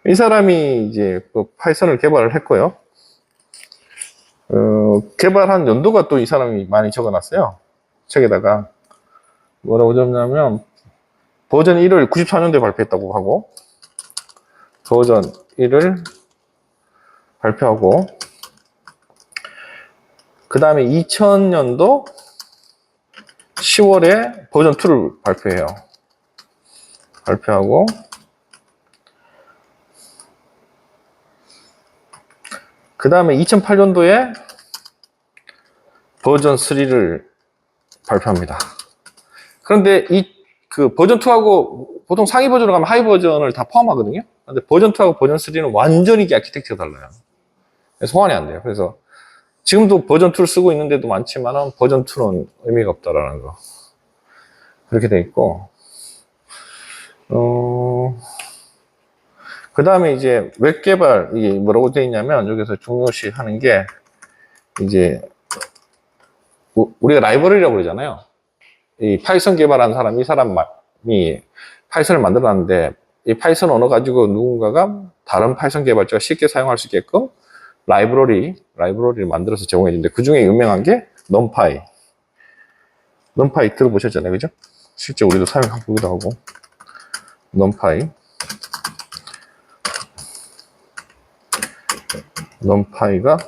이 사람이 이제 그 파이썬을 개발을 했고요. 개발한 연도가 또 이 사람이 많이 적어놨어요. 책에다가 뭐라고 적냐면 버전 1을 94년도에 발표했다고 하고, 버전 1을 발표하고, 그 다음에 2000년도 10월에 버전 2를 발표해요. 발표하고, 그 다음에 2008년도에 버전 3를 발표합니다. 그런데 그 버전 2하고 보통 상위 버전으로 가면 하위 버전을 다 포함하거든요. 근데 버전 2하고 버전 3는 완전히 아키텍처가 달라요. 소환이 안 돼요. 그래서 지금도 버전 2를 쓰고 있는 데도 많지만 버전 2는 의미가 없다라는 거. 그렇게 돼 있고, 그 다음에 이제 웹 개발, 이게 뭐라고 돼 있냐면, 여기서 중요시 하는 게, 이제, 우리가 라이브러리라고 그러잖아요. 이 파이썬 개발한 사람, 이 사람이 파이썬을 만들어놨는데, 이 파이썬 언어 가지고 누군가가 다른 파이썬 개발자가 쉽게 사용할 수 있게끔 라이브러리를 만들어서 제공해 주는데, 그 중에 유명한 게 넘파이. 넘파이 들어보셨잖아요. 그죠? 실제 우리도 사용해보기도 하고. 넘파이가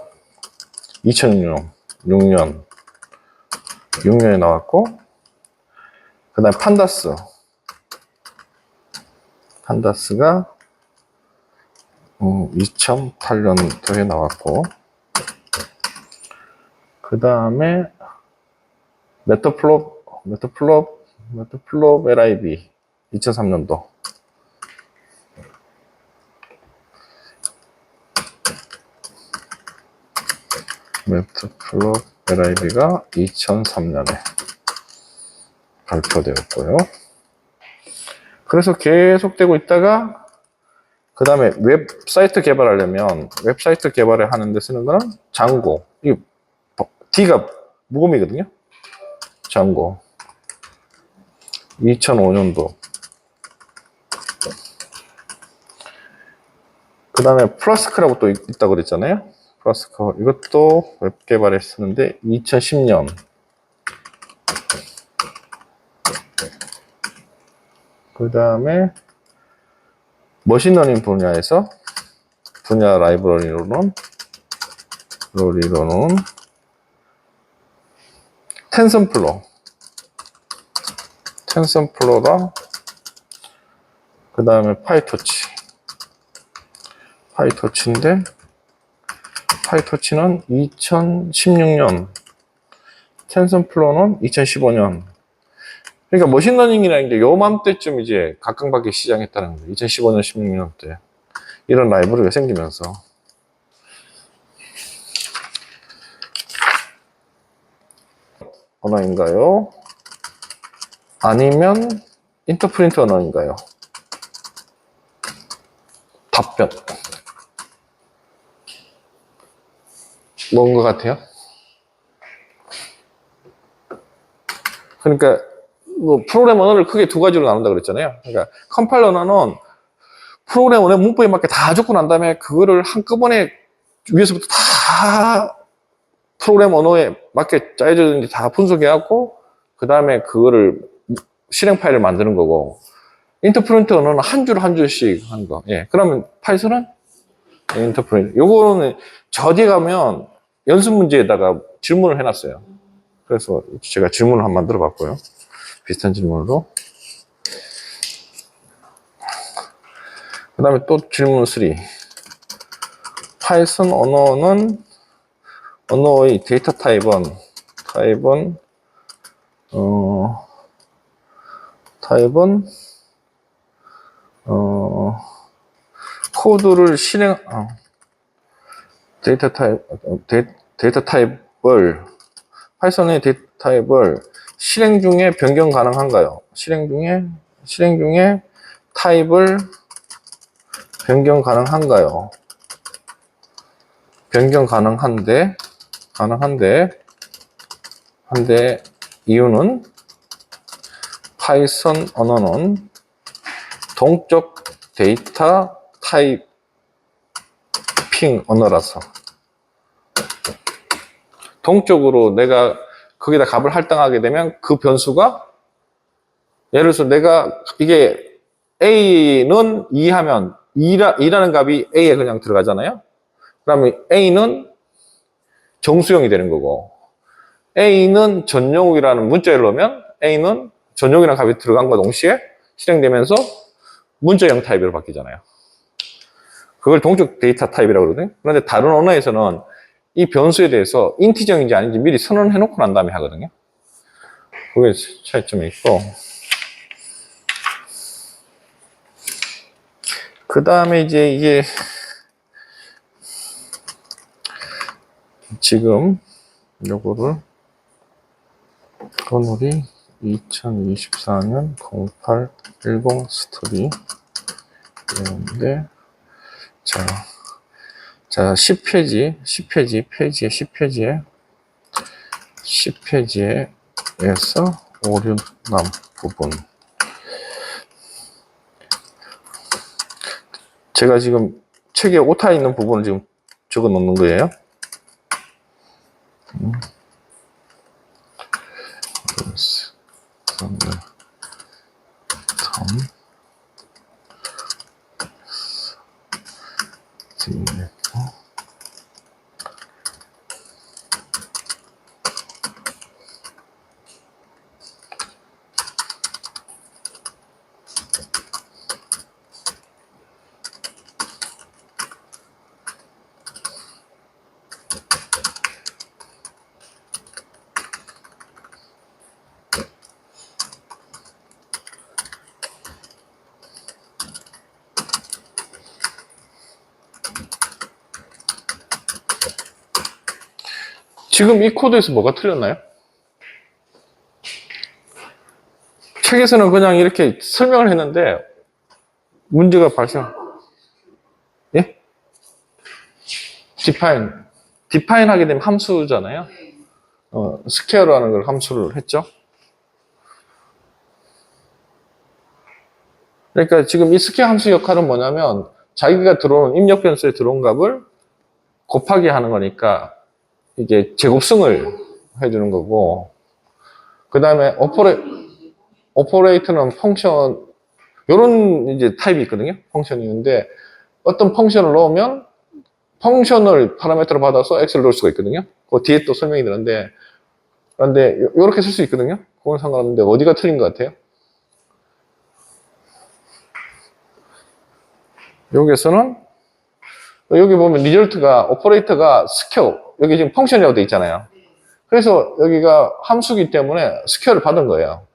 2006년에 나왔고, 그 다음에 판다스가 2008년도에 나왔고, 그 다음에 메터플롭 LIB 2003년도. 메터플롭 LIB가 2003년에 발표되었고요. 그래서 계속되고 있다가, 그 다음에 웹사이트 개발하려면, 웹사이트 개발을 하는 데 쓰는 거는 장고. 이 D가 모음이거든요. 장고. 2005년도. 그 다음에 플라스크라고 또 있다고 그랬잖아요. 플라스크. 이것도 웹 개발에 쓰는데 2010년. 그 다음에 머신러닝 분야 라이브러리로는 텐선플로랑 그 다음에 파이토치인데 파이토치는 2016년, 텐선플로는 2015년. 그러니까 머신러닝이라는 게 요맘때쯤 이제 각광받기 시작했다는 거예요. 2015년, 16년 때 이런 라이브러리가 생기면서. 언어인가요? 아니면 인터프린트 언어인가요? 답변. 뭔 것 같아요? 그러니까 뭐 프로그램 언어를 크게 두 가지로 나눈다 그랬잖아요. 그러니까 컴파일러 언어는 프로그램 언어 문법에 맞게 다 적고 난 다음에 그거를 한꺼번에 위에서부터 다 프로그램 언어에 맞게 짜여져 있는지 다 분석해갖고 그 다음에 그거를 실행 파일을 만드는 거고, 인터프린트 언어는 한 줄 한 줄씩 하는 거. 예. 그러면 파이썬은 인터프린트. 요거는 저 뒤에 가면 연습 문제에다가 질문을 해놨어요. 그래서 제가 질문을 한번 만들어 봤고요. 비슷한 질문으로. 그 다음에 또 질문 3. 파이썬 언어의 데이터 타입은 코드를 데이터 타입을, 파이썬의 데이터 타입을 실행 중에 변경 가능한가요? 실행 중에 타입을 변경 가능한가요? 변경 가능한데 이유는 파이썬 언어는 동적 데이터 타입 워킹 언어라서. 동적으로 내가 거기다 값을 할당하게 되면 그 변수가 예를 들어서 내가 이게 A는 2 하면 2라는 값이 A에 그냥 들어가잖아요. 그러면 A는 정수형이 되는 거고 A는 전용이라는 문자를 넣으면 A는 전용이라는 값이 들어간과 동시에 실행되면서 문자형 타입으로 바뀌잖아요. 그걸 동적 데이터 타입이라고 그러거든요. 그런데 다른 언어에서는 이 변수에 대해서 인티저인지 아닌지 미리 선언해 놓고 난 다음에 하거든요. 그게 차이점이 있고. 그 다음에 이제 이게 지금 요거를 건우리 2024년 0810 스토리 이런데 자 10페이지에서 오류남 부분 제가 지금 책에 오타 있는 부분을 지금 적어 놓는 거예요. 지금 이 코드에서 뭐가 틀렸나요? 책에서는 그냥 이렇게 설명을 했는데 문제가 발생. 예? define 하게 되면 함수잖아요. 스퀘어라는 걸 함수를 했죠. 그러니까 지금 이 스퀘어 함수 역할은 뭐냐면 자기가 들어오는 입력 변수에 들어온 값을 곱하기 하는 거니까 이게 제곱승을 해주는 거고, 그 다음에 오퍼레이트는 펑션, 요런 이제 타입이 있거든요. 펑션이 있는데, 어떤 펑션을 넣으면 펑션을 파라미터로 받아서 x를 넣을 수가 있거든요. 그 뒤에 또 설명이 되는데, 그런데 요렇게 쓸 수 있거든요. 그건 상관없는데, 어디가 틀린 것 같아요? 여기에서는, 여기 보면 리절트가, 오퍼레이터가 스퀘어, 여기 지금 펑션이라고 돼 있잖아요. 그래서 여기가 함수기 때문에 스퀘어를 받은 거예요.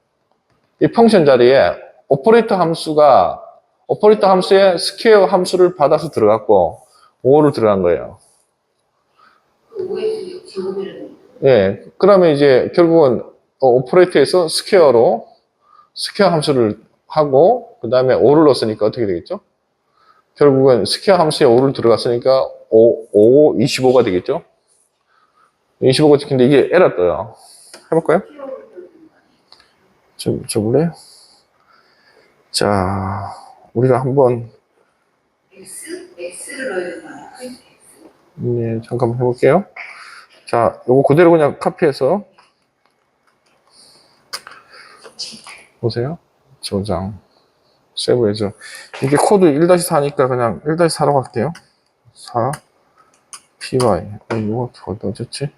이 펑션 자리에 오퍼레이터 함수에 스퀘어 함수를 받아서 들어갔고 5를 들어간 거예요. 예. 그러면 이제 결국은 오퍼레이터에서 스퀘어 함수를 하고 그 다음에 5를 넣었으니까 어떻게 되겠죠? 결국은 스퀘어 함수에 5를 들어갔으니까 25가 되겠죠? 25가 찍힌데 이게 에러 떠요. 해볼까요? 줘볼래요? 자, 우리가 한번 X를 넣어야 되나요? 네, 잠깐만 해볼게요. 자, 요거 그대로 그냥 카피해서 보세요. 저장, 세브해줘. 이게 코드 1-4니까 그냥 1-4로 갈게요. 4 py. 이거 어디 어졌지?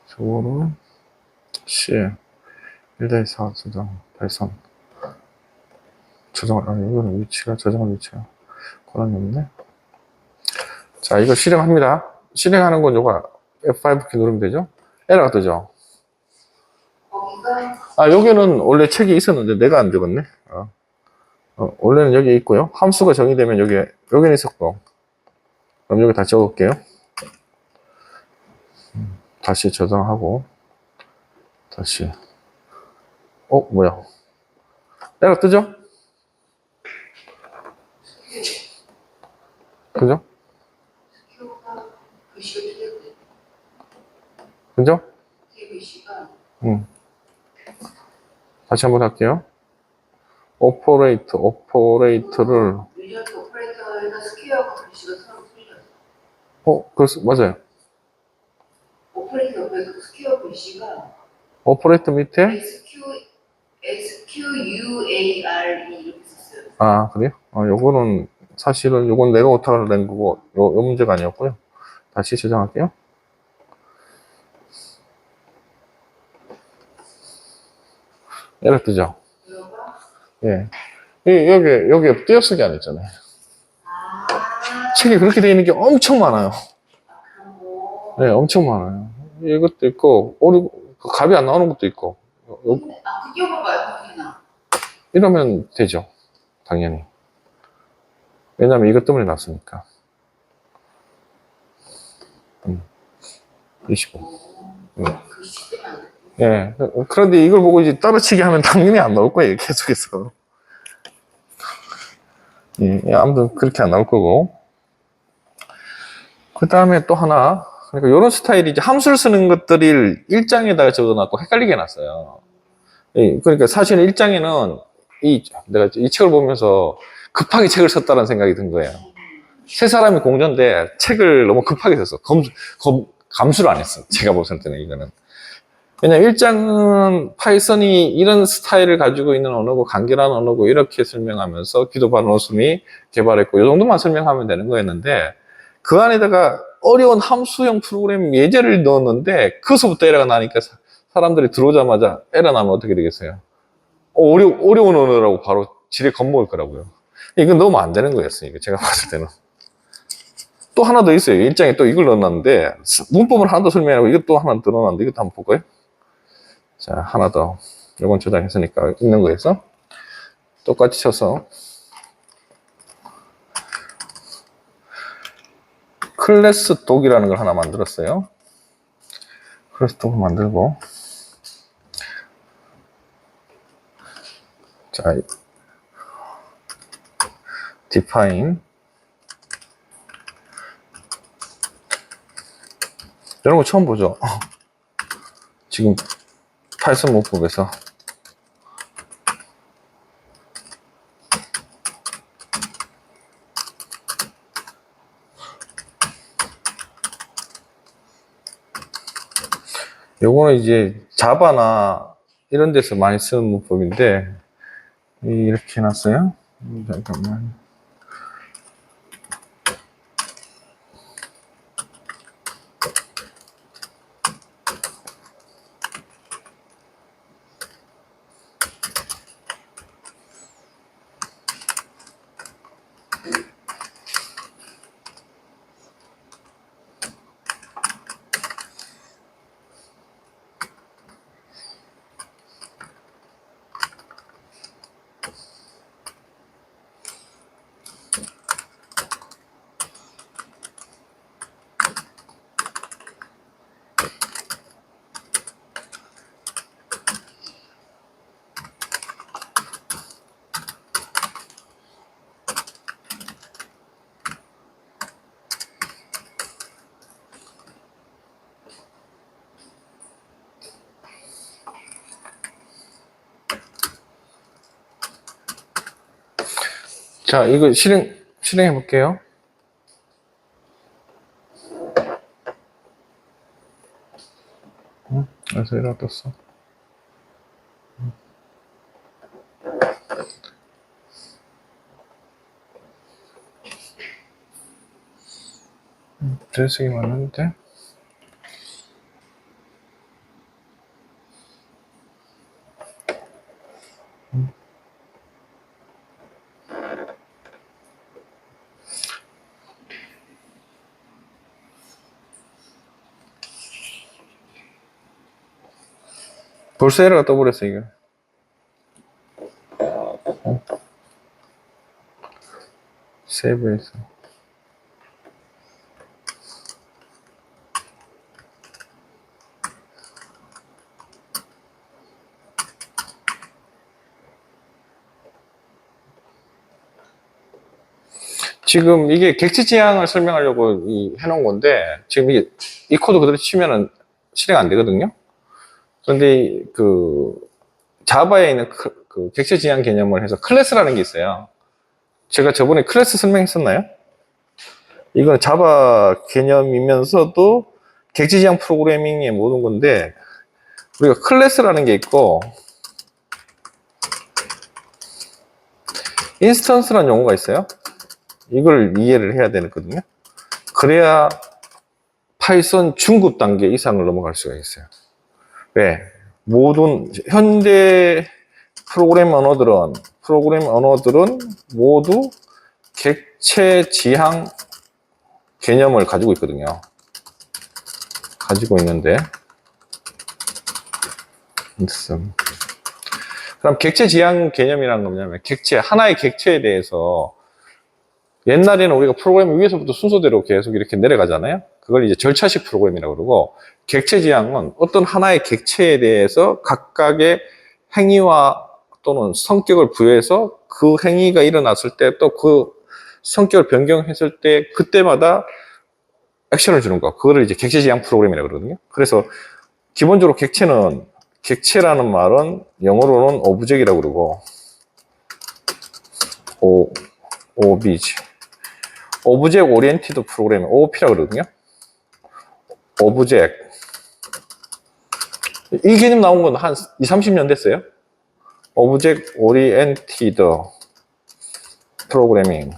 저거는 C 1-4 저장 발선. 아니 이거는 저장할 위치가 권한이 없네. 자, 이거 실행합니다. 실행하는 건 요거 F5 키 누르면 되죠? 에러가 뜨죠? 여기는 원래 책이 있었는데 내가 안 적었네. 원래는 여기 있고요. 함수가 정의되면 여기는 있었고. 그럼 여기 다 적을게요. 다시 저장하고 다시 뭐야? 에러 뜨죠? 그죠? 그죠? 다시 한번 할게요. 오퍼레이터를 오퍼레이터에서 스퀘어하고 글씨가 서로 틀려요. 그래서, 맞아요. 오퍼레이터 옆에서 스퀘어 글씨가 오퍼레이터 밑에? SQUARE 이렇게 썼어요. 아, 그래요? 요거는, 사실은 요건 내가 오타를 낸 거고, 요 문제가 아니었고요. 다시 저장할게요. 에러 뜨죠? 이거가? 예. 여기 띄어쓰기 안 했잖아요. 책이 그렇게 되어 있는 게 엄청 많아요. 그런 거. 네, 엄청 많아요. 이것도 있고, 값이 안 나오는 것도 있고. 비교해봐봐요, 그렇게나. 이러면 되죠. 당연히. 왜냐면 이것 때문에 났으니까. 25. 글씨 때문에 안 돼. 예. 그런데 이걸 보고 이제 따로치기 하면 당연히 안 나올 거예요, 계속해서. 예, 아무튼 그렇게 안 나올 거고. 그 다음에 또 하나. 그러니까 이런 스타일이 이제 함수를 쓰는 것들을 일장에다가 적어놨고 헷갈리게 해놨어요. 예, 그러니까 사실 일장에는 내가 이 책을 보면서 급하게 책을 썼다는 생각이 든 거예요. 세 사람이 공전인데 책을 너무 급하게 썼어. 감수를 안 했어. 제가 봤을 때는 이거는. 왜냐면 1장은 파이썬이 이런 스타일을 가지고 있는 언어고 간결한 언어고 이렇게 설명하면서 기도반 원숭이 개발했고 이 정도만 설명하면 되는 거였는데 그 안에다가 어려운 함수형 프로그램 예제를 넣었는데 그것부터 에러가 나니까 사람들이 들어오자마자 에러 나면 어떻게 되겠어요? 어려운 언어라고 바로 지레 겁먹을 거라고요. 이건 넣으면 안 되는 거였어요. 제가 봤을 때는. 또 하나 더 있어요. 1장에 또 이걸 넣었는데 문법을 하나 더 설명하고 이것도 하나 더 넣었는데 이것도 한번 볼까요? 자, 하나 더. 이건 저장했으니까 있는 거에서 똑같이 쳐서 클래스 독이라는 걸 하나 만들었어요. 클래스 독을 만들고 자, define 이런 거 처음 보죠? 지금 파이썬 문법에서 요거는 이제 자바나 이런 데서 많이 쓰는 문법인데 이렇게 해놨어요. 잠깐만. 자, 이거 실행해 볼게요. 그래서 이렇게 떴어. 드레싱이 맞는데? 벌써 에러가 떠버렸어, 이거. 세이브해서. 지금 이게 객체 지향을 설명하려고 해놓은 건데, 지금 이 코드 그대로 치면은 실행 안 되거든요? 그런데 자바에 있는 그 객체 지향 개념을 해서 클래스라는 게 있어요. 제가 저번에 클래스 설명했었나요? 이건 자바 개념이면서도 객지지향 프로그래밍의 모든 건데, 우리가 클래스라는 게 있고, 인스턴스라는 용어가 있어요. 이걸 이해를 해야 되거든요. 그래야 파이썬 중급 단계 이상을 넘어갈 수가 있어요. 왜? 모든 현대 프로그램 언어들은 모두 객체 지향 개념을 가지고 있거든요. 가지고 있는데, 그럼 객체 지향 개념이라는 건 뭐냐면, 하나의 객체에 대해서 옛날에는 우리가 프로그램 위에서부터 순서대로 계속 이렇게 내려가잖아요. 그걸 이제 절차식 프로그램이라고 그러고, 객체 지향은 어떤 하나의 객체에 대해서 각각의 행위와 또는 성격을 부여해서 그 행위가 일어났을 때 또 그 성격을 변경했을 때 그때마다 액션을 주는 거. 그거를 이제 객체 지향 프로그램이라고 그러거든요. 그래서 기본적으로 객체라는 말은 영어로는 오브젝이라고 그러고, OBJ. 오브젝 오리엔티드 프로그램, OOP라고 그러거든요. 오브젝. 이 개념 나온 건 한 20, 30년 됐어요. 오브젝 오리엔티드 프로그래밍.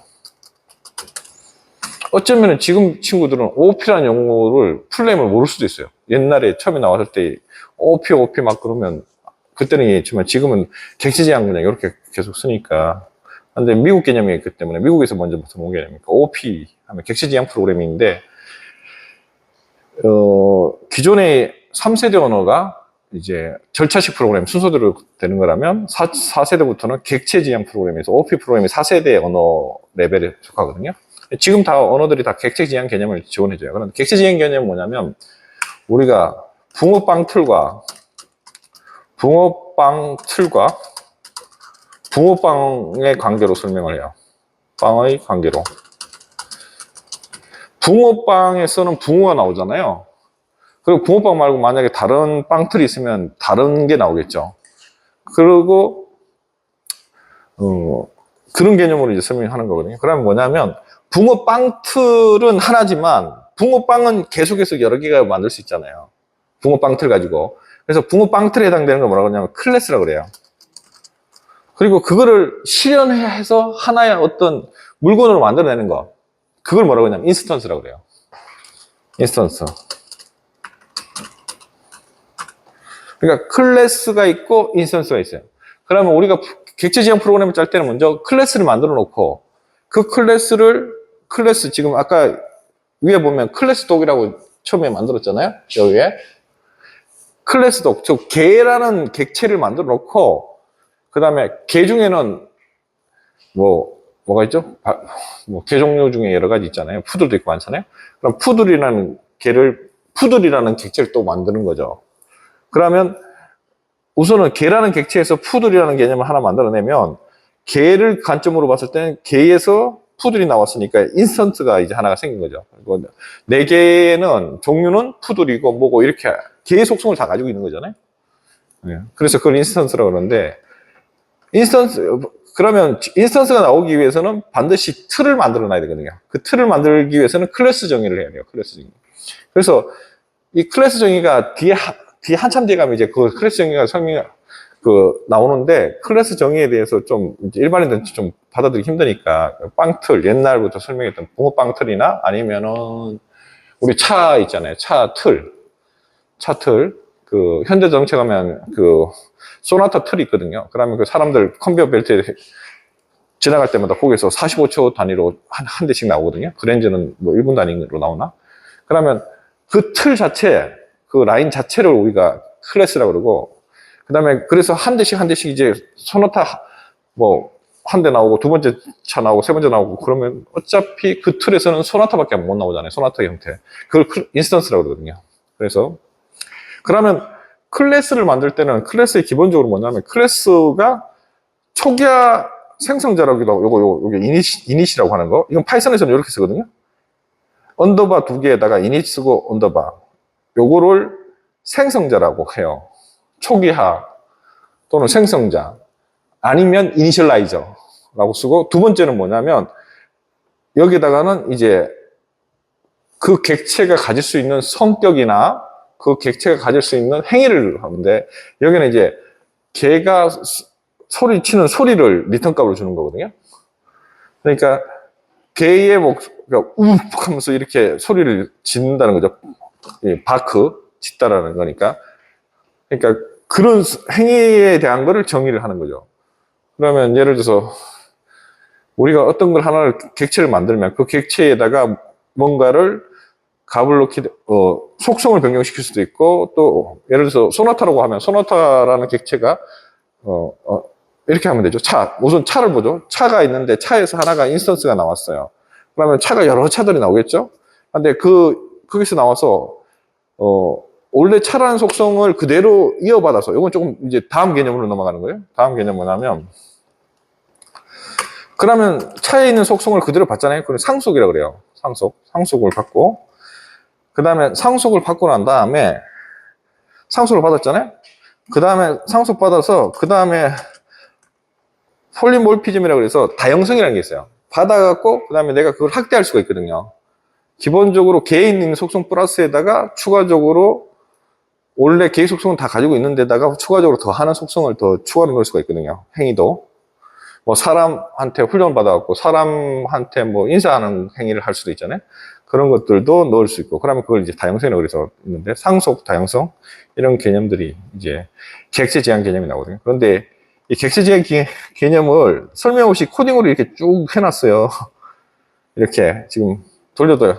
어쩌면 지금 친구들은 OOP라는 용어를 풀네임을 모를 수도 있어요. 옛날에 처음에 나왔을 때 OOP 막 그러면 그때는 이해했지만 지금은 객체지향 그냥 이렇게 계속 쓰니까. 근데 미국 개념이 있기 때문에 미국에서 먼저 온 개념이니까 OOP 하면 객체지향 프로그래밍인데, 기존의 3세대 언어가 이제 절차식 프로그램 순서대로 되는 거라면 4세대부터는 객체지향 프로그램에서 OOP 프로그램이 4세대 언어 레벨에 속하거든요. 지금 다 언어들이 다 객체지향 개념을 지원해줘요. 그런데 객체지향 개념은 뭐냐면 우리가 붕어빵 틀과 붕어빵의 관계로 설명을 해요. 빵의 관계로. 붕어빵에서는 붕어가 나오잖아요. 그리고 붕어빵 말고 만약에 다른 빵틀이 있으면 다른 게 나오겠죠. 그리고 그런 개념으로 이제 설명하는 거거든요. 그러면 뭐냐면 붕어빵 틀은 하나지만 붕어빵은 계속해서 여러 개가 만들 수 있잖아요. 붕어빵 틀 가지고. 그래서 붕어빵 틀에 해당되는 걸 뭐라고 하냐면 클래스라고 그래요. 그리고 그거를 실현해서 하나의 어떤 물건으로 만들어내는 거. 그걸 뭐라고 하냐면 인스턴스라고 그래요. 인스턴스. 그러니까 클래스가 있고 인스턴스가 있어요. 그러면 우리가 객체 지향 프로그램을 짤 때는 먼저 클래스를 만들어 놓고 그 클래스 지금 아까 위에 보면 클래스 독이라고 처음에 만들었잖아요. 여기에 클래스 독, 즉 개라는 객체를 만들어 놓고 그 다음에 개 중에는 뭐가 있죠? 개 종류 중에 여러 가지 있잖아요. 푸들도 있고 많잖아요. 그럼 푸들이라는 객체를 또 만드는 거죠. 그러면 우선은 개라는 객체에서 푸들이라는 개념을 하나 만들어내면 개를 관점으로 봤을 때는 개에서 푸들이 나왔으니까 인스턴트가 이제 하나가 생긴 거죠. 네 개는 종류는 푸들이고 뭐고 이렇게 개의 속성을 다 가지고 있는 거잖아요. 그래서 그걸 인스턴스라고 그러는데 그러면 인스턴스가 나오기 위해서는 반드시 틀을 만들어 놔야 되거든요. 그 틀을 만들기 위해서는 클래스 정의를 해야 돼요. 클래스 정의. 그래서 이 클래스 정의가 뒤에 한참 뒤에 가면 이제 그 클래스 정의가 나오는데 클래스 정의에 대해서 좀 일반인들은 좀 받아들이기 힘드니까 빵틀 옛날부터 설명했던 붕어빵틀이나 아니면은 우리 차 있잖아요. 차 틀. 그 현대자동차 가면 그 소나타 틀이 있거든요. 그러면 그 사람들 컨베이어 벨트에 지나갈 때마다 거기서 45초 단위로 한 대씩 나오거든요. 그랜저는 뭐 1분 단위로 나오나? 그러면 그 틀 자체, 그 라인 자체를 우리가 클래스라고 그러고, 그 다음에 그래서 한 대씩 이제 소나타 한 대 나오고 두 번째 차 나오고 세 번째 나오고 그러면 어차피 그 틀에서는 소나타밖에 못 나오잖아요. 소나타 형태. 그걸 인스턴스라고 그러거든요. 그래서 그러면 클래스를 만들 때는 클래스의 기본적으로 뭐냐면 클래스가 초기화 생성자라기도 하고 요게 이닛이라고 하는 거. 이건 파이썬에서는 이렇게 쓰거든요. 언더바 두 개에다가 이닛 쓰고 언더바. 요거를 생성자라고 해요. 초기화 또는 생성자 아니면 이니셜라이저. 라고 쓰고, 두 번째는 뭐냐면, 여기다가는 이제 그 객체가 가질 수 있는 성격이나 그 객체가 가질 수 있는 행위를 하는데, 여기는 이제 개가 소리치는 소리를 리턴 값으로 주는 거거든요. 그러니까 개의 그러니까 우욱 하면서 이렇게 소리를 짓는다는 거죠. 바크, 짓다라는 거니까. 그러니까 그런 행위에 대한 거를 정의를 하는 거죠. 그러면 예를 들어서 우리가 어떤 걸 하나를 객체를 만들면 그 객체에다가 뭔가를 값을 넣기, 속성을 변경시킬 수도 있고, 또 예를 들어서 소나타라고 하면 소나타라는 객체가 이렇게 하면 되죠. 우선 차를 보죠. 차가 있는데 차에서 하나가 인스턴스가 나왔어요. 그러면 차가 여러 차들이 나오겠죠. 근데 거기서 나와서 원래 차라는 속성을 그대로 이어받아서, 이건 조금 이제 다음 개념으로 넘어가는 거예요. 다음 개념은 뭐냐면, 그러면 차에 있는 속성을 그대로 받잖아요. 그걸 상속이라고 그래요. 상속을 받고, 그 다음에 상속을 받고 난 다음에, 상속을 받았잖아요. 그 다음에 상속 받아서, 그 다음에 폴리몰피즘이라고 해서 다형성이라는 게 있어요. 받아갖고, 그 다음에 내가 그걸 확대할 수가 있거든요. 기본적으로 개에 있는 속성 플러스에다가 추가적으로 원래 개의 속성은 다 가지고 있는 데다가 추가적으로 더 하는 속성을 더 추가로 넣을 수가 있거든요. 행위도. 뭐 사람한테 훈련을 받아갖고 사람한테 뭐 인사하는 행위를 할 수도 있잖아요. 그런 것들도 넣을 수 있고, 그러면 그걸 이제 다형성이라고 그래서 있는데, 상속, 다형성, 이런 개념들이 이제 객체 지향 개념이 나오거든요. 그런데 이 객체 지향 개념을 설명 없이 코딩으로 이렇게 쭉 해놨어요. 이렇게 지금 돌려도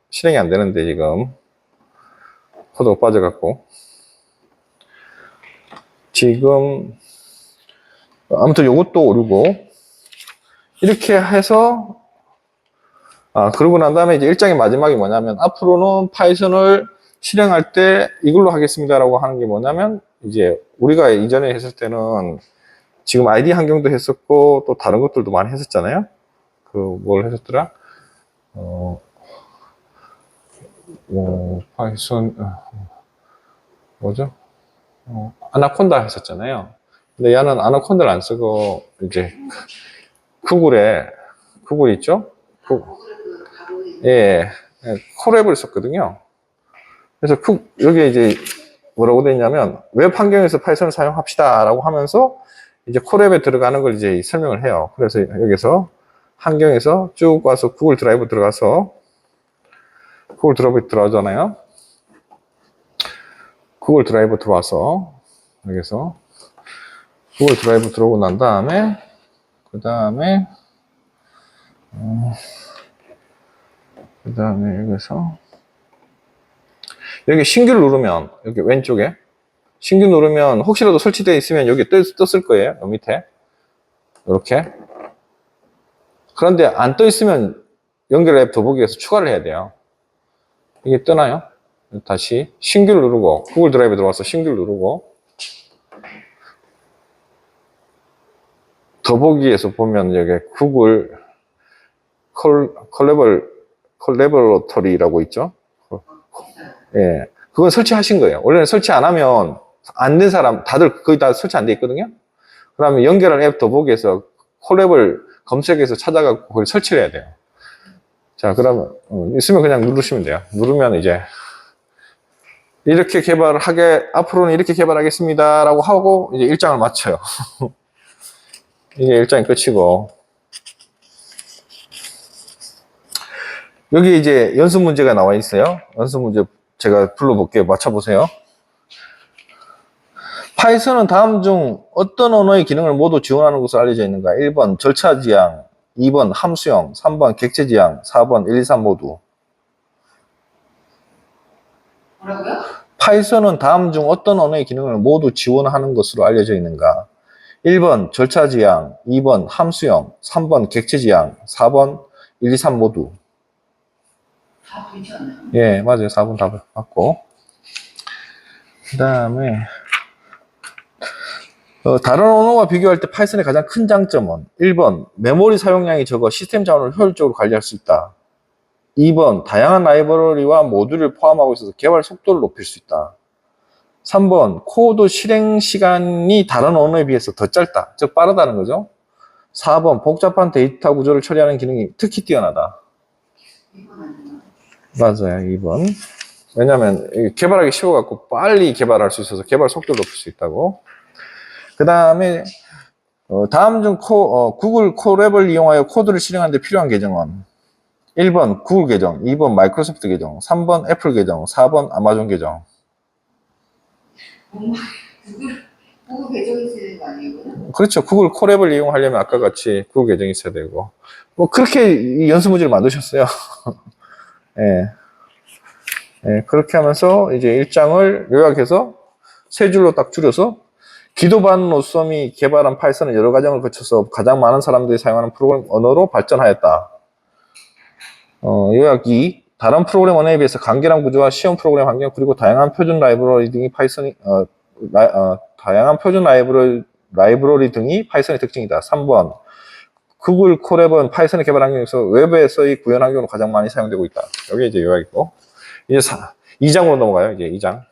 실행이 안 되는데, 지금 코드가 빠져갖고. 지금 아무튼 요것도 오르고, 이렇게 해서, 그러고 난 다음에 이제 일장의 마지막이 뭐냐면, 앞으로는 파이썬을 실행할 때 이걸로 하겠습니다라고 하는 게 뭐냐면, 이제 우리가 이전에 했을 때는 지금 ID 환경도 했었고, 또 다른 것들도 많이 했었잖아요. 뭘 했었더라? 파이썬, 뭐죠? 아나콘다 했었잖아요. 근데 얘는 아나콘다를 안 쓰고, 이제, 구글 있죠? 예, 콜앱을 썼거든요. 그래서 여기에 이제 뭐라고 돼 있냐면, 웹 환경에서 파이썬을 사용합시다 라고 하면서, 이제 콜앱에 들어가는 걸 이제 설명을 해요. 그래서 여기서 환경에서 쭉 와서 구글 드라이브 들어가서, 구글 드라이브 들어가잖아요. 구글 드라이브 들어와서, 여기서, 구글 드라이브 들어오고 난 다음에, 그 다음에 여기서, 여기 신규를 누르면, 여기 왼쪽에, 신규 누르면 혹시라도 설치되어 있으면 여기 떴을 거예요. 여기 밑에. 이렇게. 그런데 안 떠 있으면 연결 앱 더보기에서 추가를 해야 돼요. 이게 뜨나요? 다시 신규를 누르고, 구글 드라이브 들어와서 신규를 누르고, 더보기에서 보면 여기 구글 콜래버러터리라고 있죠? 예. 그건 설치하신 거예요. 원래는 설치 안 하면 안 된 사람, 다들 거의 다 설치 안 돼 있거든요? 그러면 연결한 앱 더보기에서 콜랩을 검색해서 찾아가고 그걸 설치를 해야 돼요. 자, 그러면, 있으면 그냥 누르시면 돼요. 누르면 이제, 이렇게 앞으로는 이렇게 개발하겠습니다. 라고 하고, 이제 일장을 마쳐요. 이게 일장이 끝이고. 여기 이제 연습 문제가 나와 있어요. 연습 문제 제가 불러볼게요. 맞춰보세요. 파이썬은 다음 중 어떤 언어의 기능을 모두 지원하는 것으로 알려져 있는가? 1번 절차 지향, 2번 함수형, 3번 객체 지향, 4번 1, 2, 3 모두. 뭐라고요? 파이썬은 다음 중 어떤 언어의 기능을 모두 지원하는 것으로 알려져 있는가? 1번 절차 지향, 2번 함수형, 3번 객체 지향, 4번 1, 2, 3 모두. 4분이지 않나요? 예, 맞아요. 4번 답을 맞고. 그 다음에 다른 언어와 비교할 때 파이썬의 가장 큰 장점은 1번 메모리 사용량이 적어 시스템 자원을 효율적으로 관리할 수 있다. 2번 다양한 라이브러리와 모듈을 포함하고 있어서 개발 속도를 높일 수 있다. 3번 코드 실행 시간이 다른 언어에 비해서 더 짧다. 즉 빠르다는 거죠. 4번, 복잡한 데이터 구조를 처리하는 기능이 특히 뛰어나다. 이건 아니야. 맞아요, 2번. 왜냐면 개발하기 쉬워갖고 빨리 개발할 수 있어서 개발 속도를 높일 수 있다고. 그 다음에 다음 중 구글 콜앱을 이용하여 코드를 실행하는 데 필요한 계정은 1번 구글 계정, 2번 마이크로소프트 계정, 3번 애플 계정, 4번 아마존 계정. 정말 구글 계정이 있어야 되는 거 아니에요, 이거는? 그렇죠. 구글 콜앱을 이용하려면 아까 같이 구글 계정이 있어야 되고. 뭐 그렇게 이 연습 문제를 만드셨어요. 예. 예, 그렇게 하면서 이제 1장을 요약해서 세 줄로 딱 줄여서 기도반 노썸이 개발한 파이썬은 여러 과정을 거쳐서 가장 많은 사람들이 사용하는 프로그램 언어로 발전하였다. 요약 2. 다른 프로그램 언어에 비해서 간결한 구조와 쉬운 프로그램 환경 그리고 다양한 표준 라이브러리 등이 파이썬의 특징이다. 3번. 구글 콜앱은 파이썬의 개발 환경에서 웹에서의 구현 환경으로 가장 많이 사용되고 있다. 여기 이제 요약이고. 이제 2장으로 넘어가요. 이제 2장.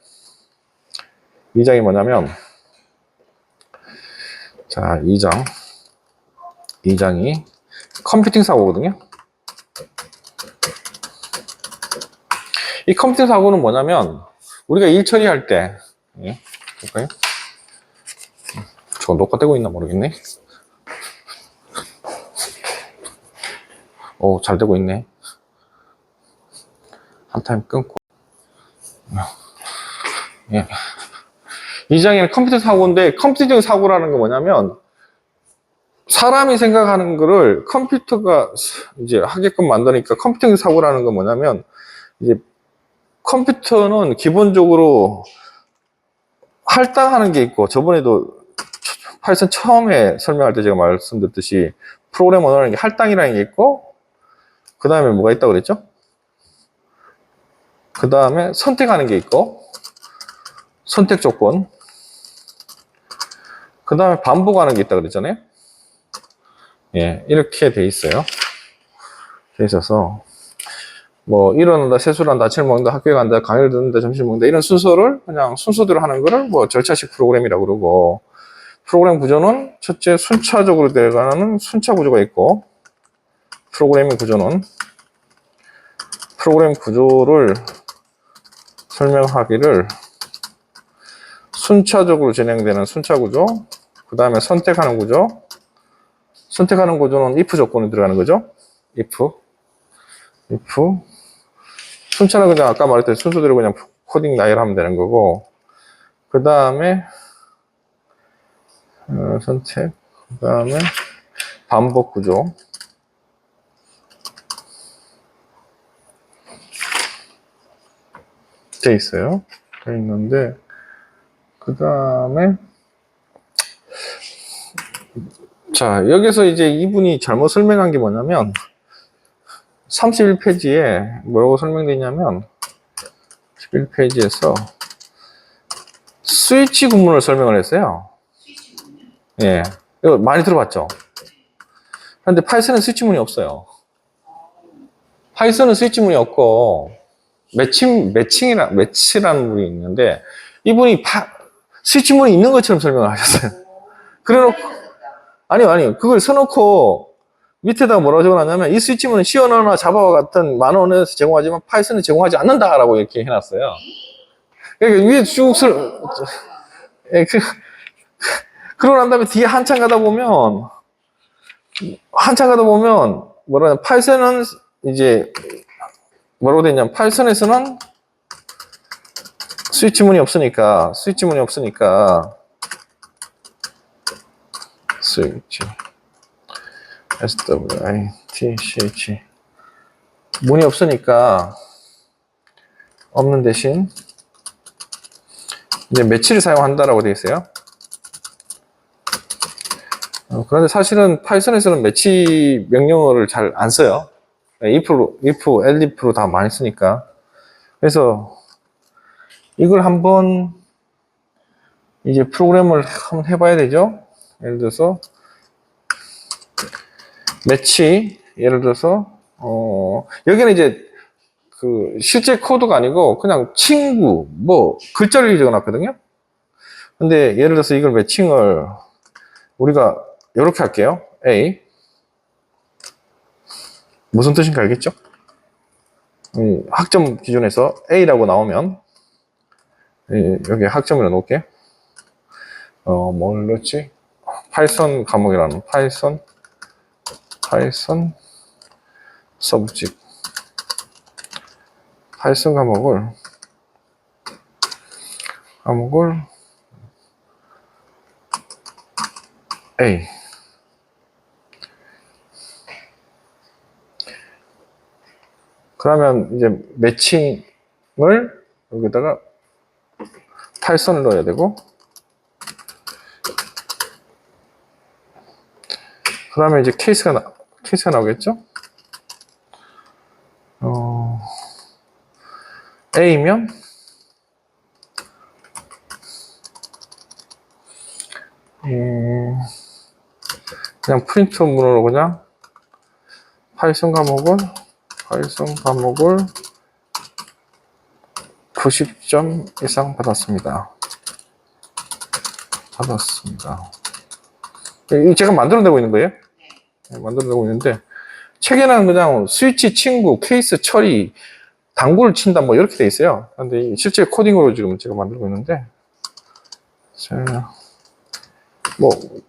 2장이 뭐냐면, 자, 2장이 컴퓨팅 사고거든요. 이 컴퓨팅 사고는 뭐냐면, 우리가 일 처리할 때, 예, 볼까요? 저거 녹화되고 있나 모르겠네. 오, 잘 되고 있네. 한 타임 끊고. 예. 2장에는 컴퓨터 사고인데, 컴퓨팅 사고라는 게 뭐냐면, 사람이 생각하는 거를 컴퓨터가 이제 하게끔 만드니까 컴퓨팅 사고라는 건 뭐냐면, 이제 컴퓨터는 기본적으로 할당하는 게 있고, 저번에도 파이썬 처음에 설명할 때 제가 말씀드렸듯이, 프로그램 언어라는 게 할당이라는 게 있고, 그 다음에 뭐가 있다고 그랬죠? 그 다음에 선택하는 게 있고, 선택 조건. 그 다음에 반복하는 게 있다고 그랬잖아요. 예, 이렇게 돼 있어요. 돼 있어서, 뭐, 일어난다, 세수를 한다, 아침을 먹는다, 학교에 간다, 강의를 듣는다, 점심을 먹는다, 이런 순서를 그냥 순서대로 하는 거를 뭐 절차식 프로그램이라고 그러고, 프로그램 구조는 첫째 순차적으로 되어가는 순차 구조가 있고, 프로그램의 구조는 프로그램 구조를 설명하기를 순차적으로 진행되는 순차 구조, 그 다음에 선택하는 구조, 선택하는 구조는 if 조건이 들어가는 거죠. if. 순차는 그냥 아까 말했던 순서대로 그냥 코딩 나열하면 되는 거고, 그 다음에 선택, 그 다음에 반복 구조. 돼 있어요. 돼 있는데, 그 다음에 자, 여기서 이제 이분이 잘못 설명한 게 뭐냐면 31페이지에 뭐라고 설명되어 있냐면 11페이지에서 스위치 구문을 설명을 했어요. 예, 이거 많이 들어봤죠? 그런데 파이썬은 스위치문이 없어요. 파이썬은 스위치문이 없고 매치라는 문이 있는데 이분이 스위치문이 있는 것처럼 설명을 하셨어요. 그래놓고 아니요. 그걸 써놓고 밑에다가 뭐라고 적어놨냐면 이 스위치문은 C 언어나 자바와 같은 많은 언어에서 제공하지만 파이썬은 제공하지 않는다라고 이렇게 해놨어요. 그러니까 위에 쭉 그러고 난 다음에 뒤에 한참 가다 보면 뭐라 파이썬은 이제 뭐라고 되냐면 파이썬에서는 스위치문이 없으니까 스위치 SWITCH 문이 없으니까 없는 대신 이제 매치를 사용한다라고 되어 있어요. 그런데 사실은 파이썬에서는 매치 명령어를 잘 안 써요. if, elif로 다 많이 쓰니까. 그래서 이걸 한번 이제 프로그램을 한번 해봐야 되죠. 예를 들어서 매치, 예를 들어서 여기는 이제 그 실제 코드가 아니고 그냥 친구 뭐 글자를 적어놨거든요. 근데 예를 들어서 이걸 매칭을 우리가 이렇게 할게요. A. 무슨 뜻인지 알겠죠? 학점 기준에서 A라고 나오면, 여기 학점을 넣을게. 뭘 넣었지? 파이썬 과목이라는, 파이썬 서브젝트. 파이썬 과목을 A. 그러면 이제 매칭을 여기다가 파이썬을 넣어야 되고, 그러면 이제 케이스가 나오겠죠? A면 그냥 프린트 문으로 그냥 파이썬 과목을 90점 이상 받았습니다. 제가 만들어내고 있는 거예요. 만들어내고 있는데, 책에는 그냥 스위치 친구, 케이스 처리, 당구를 친다, 뭐, 이렇게 돼 있어요. 근데 실제 코딩으로 지금 제가 만들고 있는데,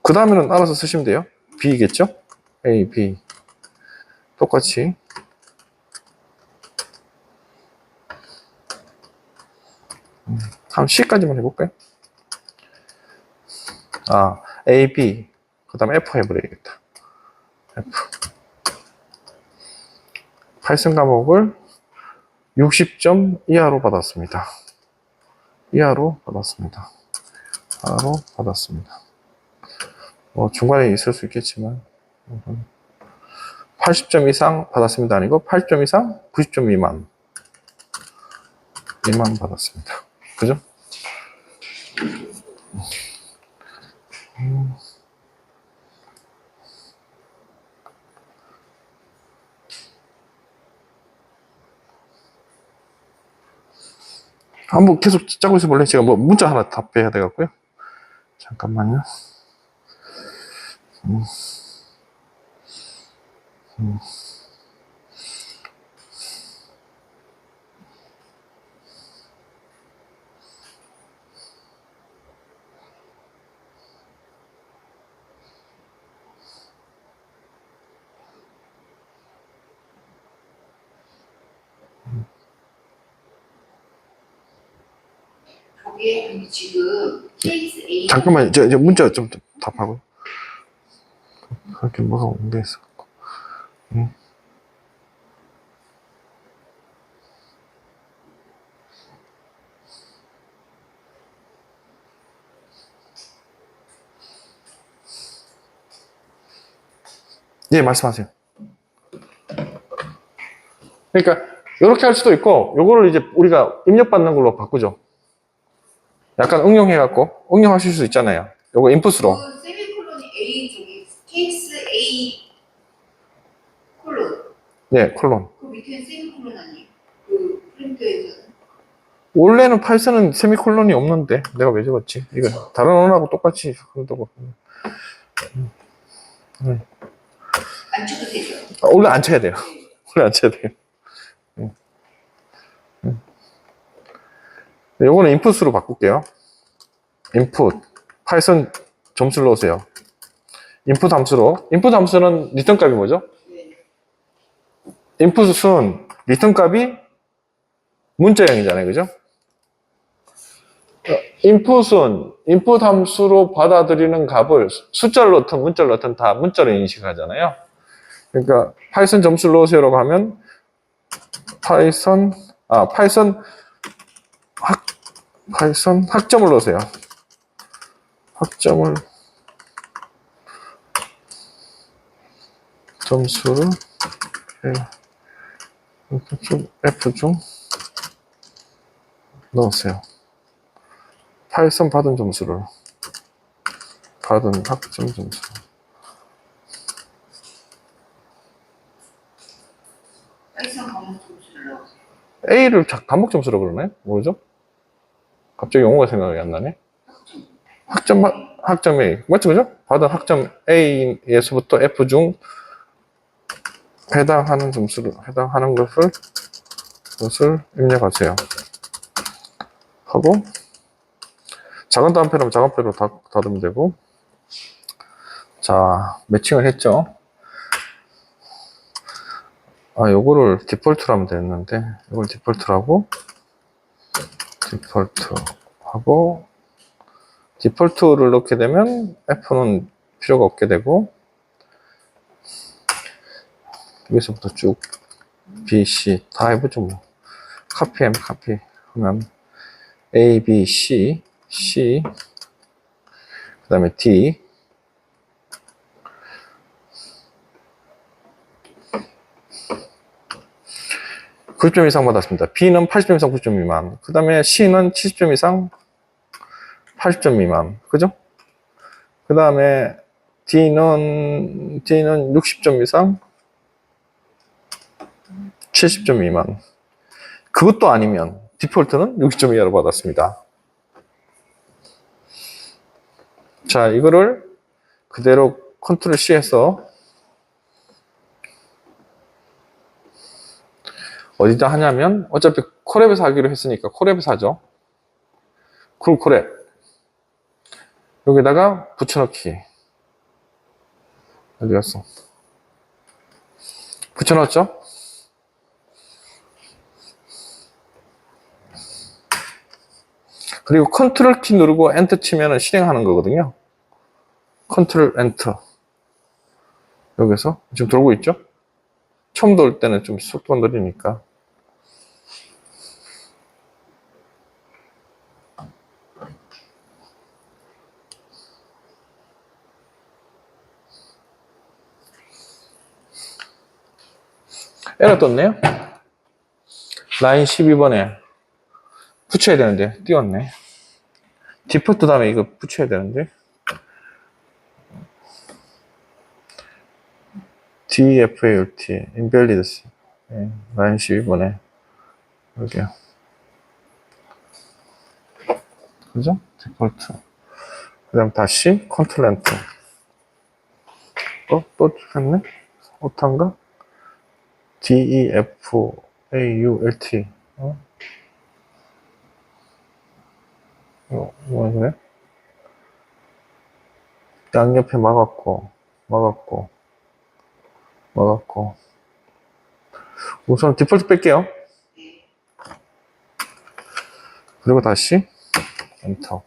그 다음에는 알아서 쓰시면 돼요. B겠죠? A, B. 똑같이. 한 C까지만 해볼까요? A, B. 그 다음에 F 해버려야겠다. F. 파이썬 과목을 60점 이하로 받았습니다. 이하로 받았습니다. 중간에 있을 수 있겠지만, 80점 이상 받았습니다. 아니고, 80점 이상, 90점 미만 받았습니다. 그죠? 한번 계속 짜고 있어 볼래? 제가 문자 하나 답해야 되겠고요. 잠깐만요. 저게 지금 케이스 A. 잠깐만요. 저 문자 좀 답하고. 그렇게 뭐가 온 게 있어. 예, 말씀하세요. 그러니까 이렇게 할 수도 있고, 요거를 이제 우리가 입력받는 걸로 바꾸죠. 약간 응용해갖고 응용하실 수 있잖아요. 요거 인풋으로. 그 세미콜론이 A 저기 케이스 A 콜론. 네, 콜론. 그 밑에는 세미콜론 아니에요? 그 프린트에서는. 원래는 파이썬은 세미콜론이 없는데 내가 왜 적었지? 이거 다른 언어하고 똑같이 그러더라고. 안 쳐도 되죠? 원래 안 쳐야 돼요. 원래 안 쳐야 돼요. 요거는 인풋으로 바꿀게요. 인풋 파이썬 점수를 넣으세요. 인풋 함수로. 인풋 함수는 리턴 값이 뭐죠? 네. 인풋은 리턴 값이 문자형이잖아요. 그죠? 인풋 함수로 받아들이는 값을 숫자를 넣든 문자를 넣든 다 문자로 인식하잖아요. 그러니까 파이썬 점수를 넣으세요라고 하면 파이썬 학점을 넣으세요. 학점을 점수를 F 중 넣으세요. 파이썬 받은 학점 점수. 파이썬 과목 점수를 넣으세요. A를 과목 점수라고 그러나요? 뭐죠? 갑자기 용어가 생각이 안 나네. 학점 A. 맞죠? 그죠? 받은 학점 A에서부터 F 중 해당하는 해당하는 것을 입력하세요. 하고, 작은 따옴표라면 작은 표로 닫으면 되고, 자, 매칭을 했죠? 아, 요거를 디폴트로 하면 되는데, 이걸 디폴트로 하고, 디폴트를 넣게 되면 F는 필요가 없게 되고, 여기서부터 쭉 B, C 다 해보죠 뭐. 카피 하면 A, B, C, 그 다음에 D, 90점 이상 받았습니다. B는 80점 이상 90점 미만. 그 다음에 C는 70점 이상 80점 미만. 그죠? 그 다음에 D는 60점 이상 70점 미만. 그것도 아니면 디폴트는 60점 이하로 받았습니다. 자, 이거를 그대로 컨트롤 C 해서 어디다 하냐면 어차피 콜앱에서 하기로 했으니까 콜앱에서 하죠. 그럼 콜앱 여기다가 붙여넣기. 어디 갔어? 붙여넣었죠? 그리고 컨트롤 키 누르고 엔터 치면 실행하는 거거든요. 컨트롤 엔터. 여기서 지금 돌고 있죠? 처음 돌 때는 좀 속도가 느리니까. 에러 떴네요? 라인 12번에 붙여야 되는데 띄웠네. 디폴트 다음에 이거 붙여야 되는데 DFALT invalid 라인 12번에 여기요. 그죠? 디폴트. 그 다음 다시 컨트롤 엔터. 또 했네? 오탄가? DEFAULT. 뭐야, 그래? 양옆에 막았고. 우선 디폴트 뺄게요. 그리고 다시 엔터.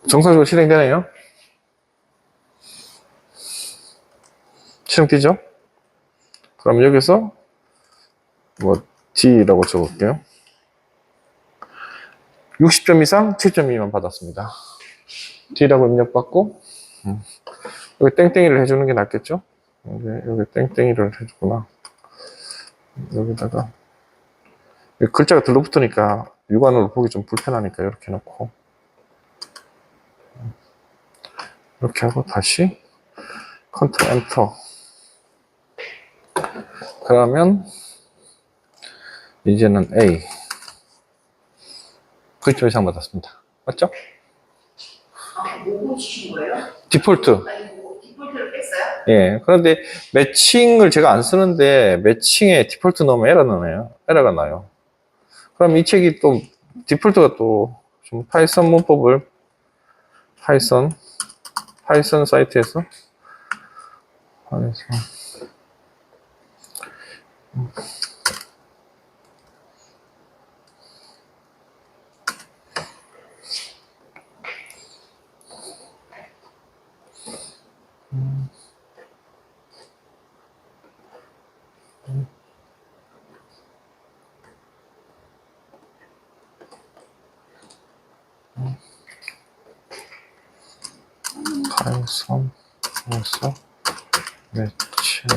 정상적으로 실행되네요. 실행되죠? 그럼 여기서 뭐 D라고 적을게요. 60점 이상 7점 미만 받았습니다. D라고 입력받고 여기 땡땡이를 해주는 게 낫겠죠? 여기 땡땡이를 해주구나. 여기다가 글자가 들러붙으니까 육안으로 보기 좀 불편하니까 이렇게 놓고 이렇게 하고 다시 컨트롤 엔터. 그러면 이제는 A 90점 이상 받았습니다. 맞죠? 뭐 고치신 거예요? 디폴트. 아니, 뭐 디폴트를 뺐어요? 예. 그런데 매칭을 제가 안 쓰는데 매칭에 디폴트 넣으면 에러가 나요. 그럼 이 책이 또 디폴트가 또 좀 파이썬 문법을 파이썬 사이트에서 파이썬에서 매칭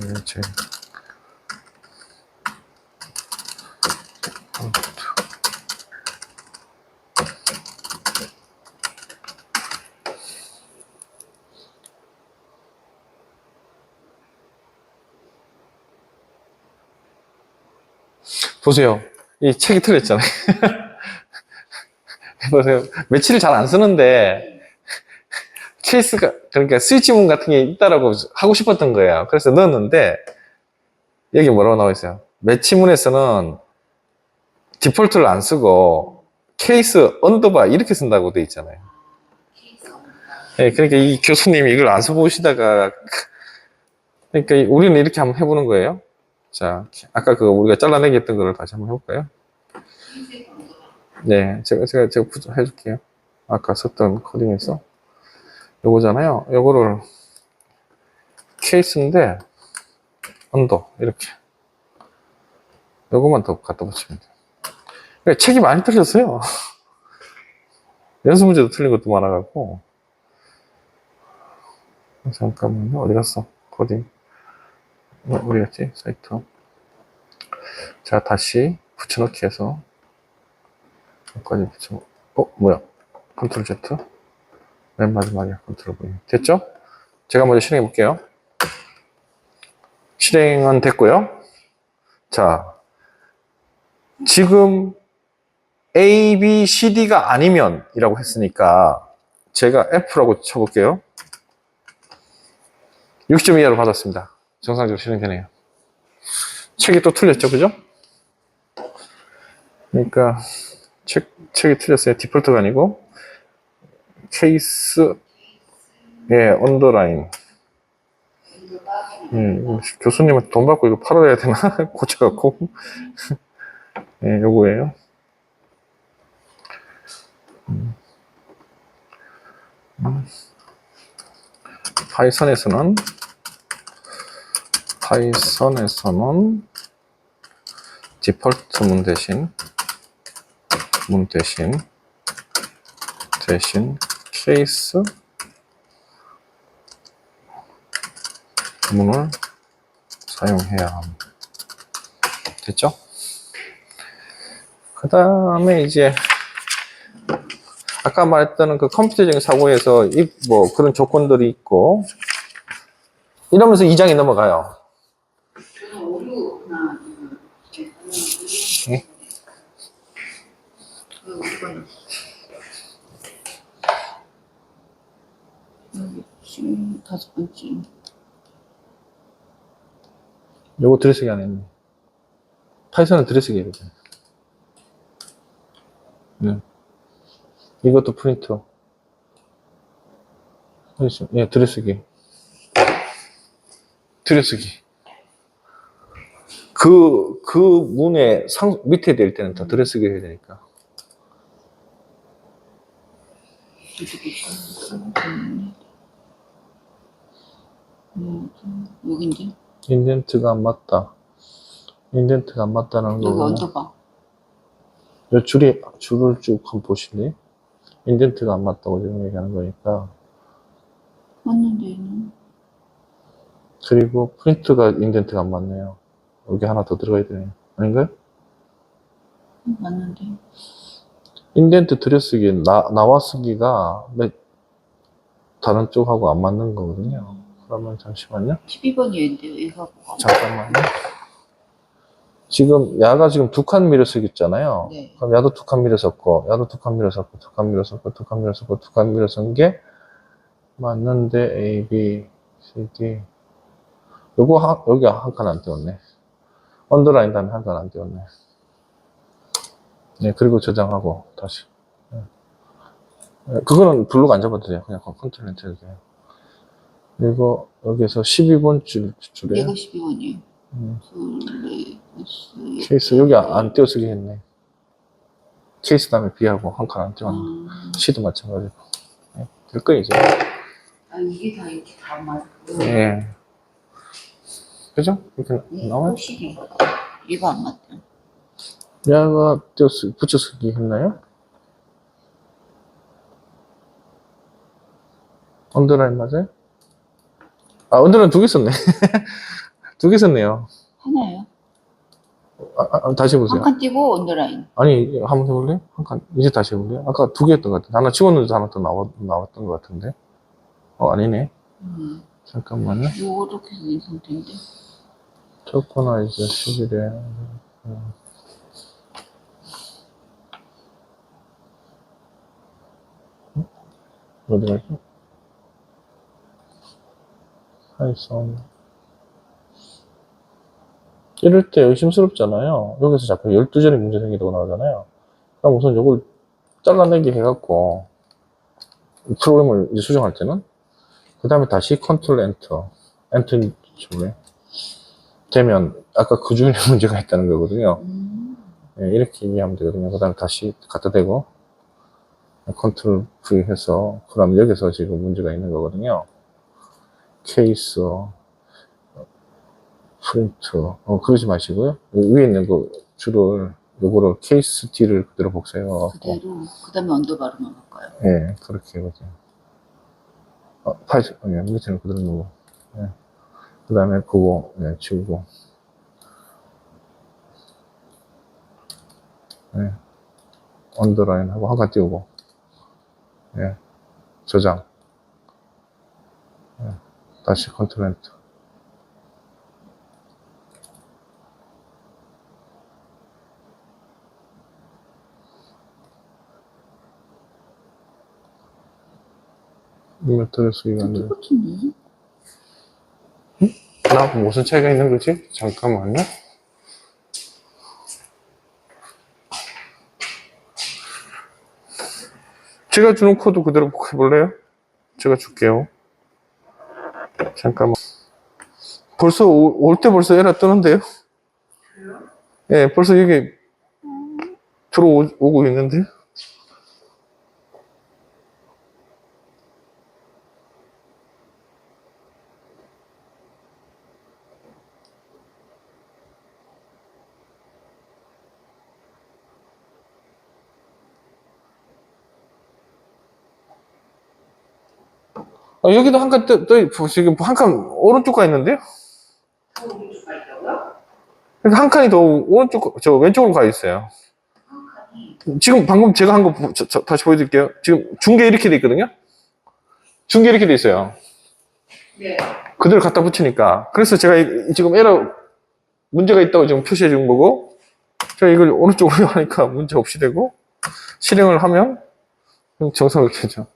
예제 보세요. 이 책이 틀렸잖아요. 보세요. 며칠을 잘 안 쓰는데, 케이스가, 그러니까 스위치문 같은 게 있다라고 하고 싶었던 거예요. 그래서 넣었는데, 여기 뭐라고 나와 있어요? 매치문에서는 디폴트를 안 쓰고, 케이스 언더바 이렇게 쓴다고 돼 있잖아요. 예, 그러니까 이 교수님이 이걸 안 써보시다가, 그러니까 우리는 이렇게 한번 해보는 거예요. 자, 아까 그 우리가 잘라내기 했던 거를 다시 한번 해볼까요? 네, 제가 해줄게요. 아까 썼던 코딩에서. 요거잖아요. 요거를 케이스인데, 언더, 이렇게. 요거만 더 갖다 붙이면 돼요. 그러니까 책이 많이 틀렸어요. 연습 문제도 틀린 것도 많아갖고. 잠깐만요. 어디 갔어? 코딩. 어디 갔지? 사이트. 자, 다시 붙여넣기 해서. 여기까지 뭐야? 컨트롤 Z. 맨 마지막이야. 컨트롤 V. 됐죠? 제가 먼저 실행해 볼게요. 실행은 됐고요. 자, 지금 A, B, C, D가 아니면 이라고 했으니까 제가 F라고 쳐볼게요. 60점 이하로 받았습니다. 정상적으로 실행되네요. 책이 또 틀렸죠, 그죠? 그러니까 책이 틀렸어요. 디폴트가 아니고 케이스, 예, 언더라인. 교수님한테 돈 받고 이거 팔아야 되나? 고쳐갖고. 예, 요거예요. 파이썬에서는 디폴트 문 대신 케이스 문을 사용해야 합니다. 됐죠? 그 다음에 이제 아까 말했던 그 컴퓨터적인 사고에서 뭐 그런 조건들이 있고 이러면서 2장이 넘어가요. 네? 지금 5번째. 요거 들여쓰기 안 했네. 파이썬은 들여쓰기 해야 되잖아요. 네. 이것도 프린트. 예, 들여쓰기. 그 문의 밑에 될 때는 다 들여쓰기 해야 되니까. 여긴데? 인덴트가 안 맞다. 인덴트가 안 맞다는 여기 거. 언더바. 요 줄을 쭉 한번 보실래요? 인덴트가 안 맞다고 지금 얘기하는 거니까. 맞는데, 얘는. 그리고 프린트가 인덴트가 안 맞네요. 여기 하나 더 들어가야 되네요. 아닌가요? 맞는데. 인덴트 들여쓰기, 나와쓰기가 다른 쪽하고 안 맞는 거거든요. 그러면 잠시만요. 12번이 얘인데요, 얘가 뭐가? 잠깐만요. 지금 야가 지금 2칸 밀어쓰기 있잖아요. 네. 그럼 야도 2칸 밀어섰고, 야도 2칸 밀어섰고, 2칸 밀어섰고, 2칸 밀어섰고, 2칸 밀어선 게 맞는데 A, B, C, D. 여기 한 칸 안 띄웠네. 언더라인 다음에 한 칸 안 띄웠네. 네, 그리고 저장하고 다시. 네, 그거는 블록 안 잡아도 돼요. 그냥 컨트롤 엔터 해도 돼요. 그리고 여기서 12번 줄에 얘가 12번이에요. 케이스 여기 안 띄워쓰기 했네. 케이스 다음에 B하고 한 칸 안 띄웠네. C도 마찬가지고. 네, 될 거예요, 이제. 아, 이게 다 이렇게 다 맞고. 예. 그죠? 이렇게 나와요? 확실히. 얘가 안 맞다. 야가 붙여쓰기 했나요? 언더라인 맞아요? 아, 언더라인 2개 썼네. 2개 썼네요. 하나예요. 다시 해보세요. 한 칸 띄고 언더라인. 아니, 한번 해볼래요? 한 칸, 이제 다시 해볼래요? 아까 2개 했던 것 같은데. 하나 치웠는데 하나 더 나왔던 것 같은데. 아니네. 잠깐만요. 요렇게 된 상태인데. 토커나이즈 11에. 어디 가죠? 파이썬. 이럴 때 의심스럽잖아요. 여기서 자꾸 12자리 문제 생기다고 나오잖아요. 그럼 우선 이걸 잘라내기 해갖고, 프로그램을 이제 수정할 때는, 그 다음에 다시 컨트롤 엔터, 엔터 중에 되면, 아까 그 중에 문제가 있다는 거거든요. 네, 이렇게 이해하면 되거든요. 그 다음에 다시 갖다 대고, 컨트롤 V 해서, 그럼 여기서 지금 문제가 있는 거거든요. 케이스, 프린트, 그러지 마시고요. 위에 있는 그 줄을, 요거를 케이스 D를 그대로 복사해갖고. 그대로, 그 다음에 언더바로만 할까요? 예, 그렇게 해보죠. 파일, 예, 밑에는 그대로 놓고. 예. 그 다음에 그거, 예, 지우고. 예. 언더라인 하고 한 칸 띄우고. 예. 저장. 예. 다시 컨트롤 엔터. 이메일 쓰기가 안 돼. 똑같은데? 나하고 무슨 차이가 있는 거지? 잠깐만요. 제가 주는 코드 그대로 해볼래요? 제가 줄게요. 잠깐만. 벌써 올 때 벌써 에러 뜨는데요? 예, 벌써 이게 들어오고 있는데. 여기도 한 칸 지금 한 칸 오른쪽 가 있는데요? 오른쪽가 있다고요? 한 칸이 더 오른쪽, 저 왼쪽으로 가 있어요. 지금 방금 제가 한 거 다시 보여드릴게요. 지금 중계 이렇게 돼 있거든요? 중계 이렇게 돼 있어요. 네. 그대로 갖다 붙이니까. 그래서 제가 지금 에러 문제가 있다고 지금 표시해 준 거고, 제가 이걸 오른쪽으로 하니까 문제 없이 되고, 실행을 하면 정상을 켜죠.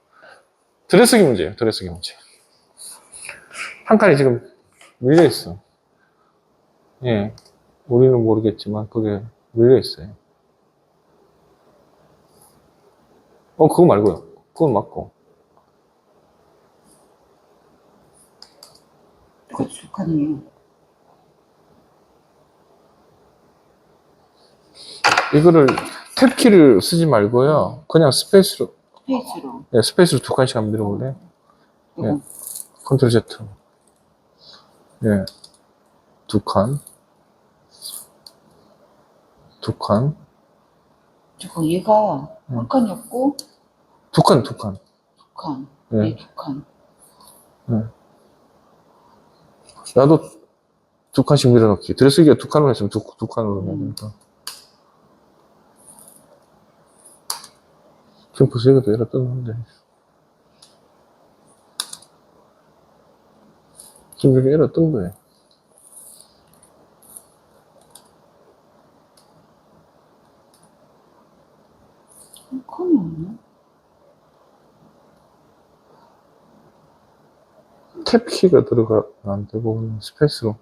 들여쓰기 문제예요, 들여쓰기 문제. 한 칸이 지금 밀려 있어. 예. 우리는 모르겠지만, 그게 밀려 있어요. 그거 말고요. 그건 맞고. 똑같이 두 칸이에요. 이거를 탭키를 쓰지 말고요. 그냥 스페이스로, 스페이스로. 예, 스페이스로 두 칸씩 한번 밀어볼래요? 예. 컨트롤 Z. 예. 두 칸. 두 칸. 저거 얘가 한 칸이었고, 두 칸, 두 칸. 두 칸. 예. 네, 두 칸. 예. 나도 두 칸씩 밀어넣기. 들여쓰기가 두 칸으로 했으면 두 칸으로 해야 되니까. 지금 벌써 이것도 에러 떴는데. 지금 여기 에러 뜬 거예요. 한 칸이 없나? 탭키가 들어가면 안 되고, 스페이스로.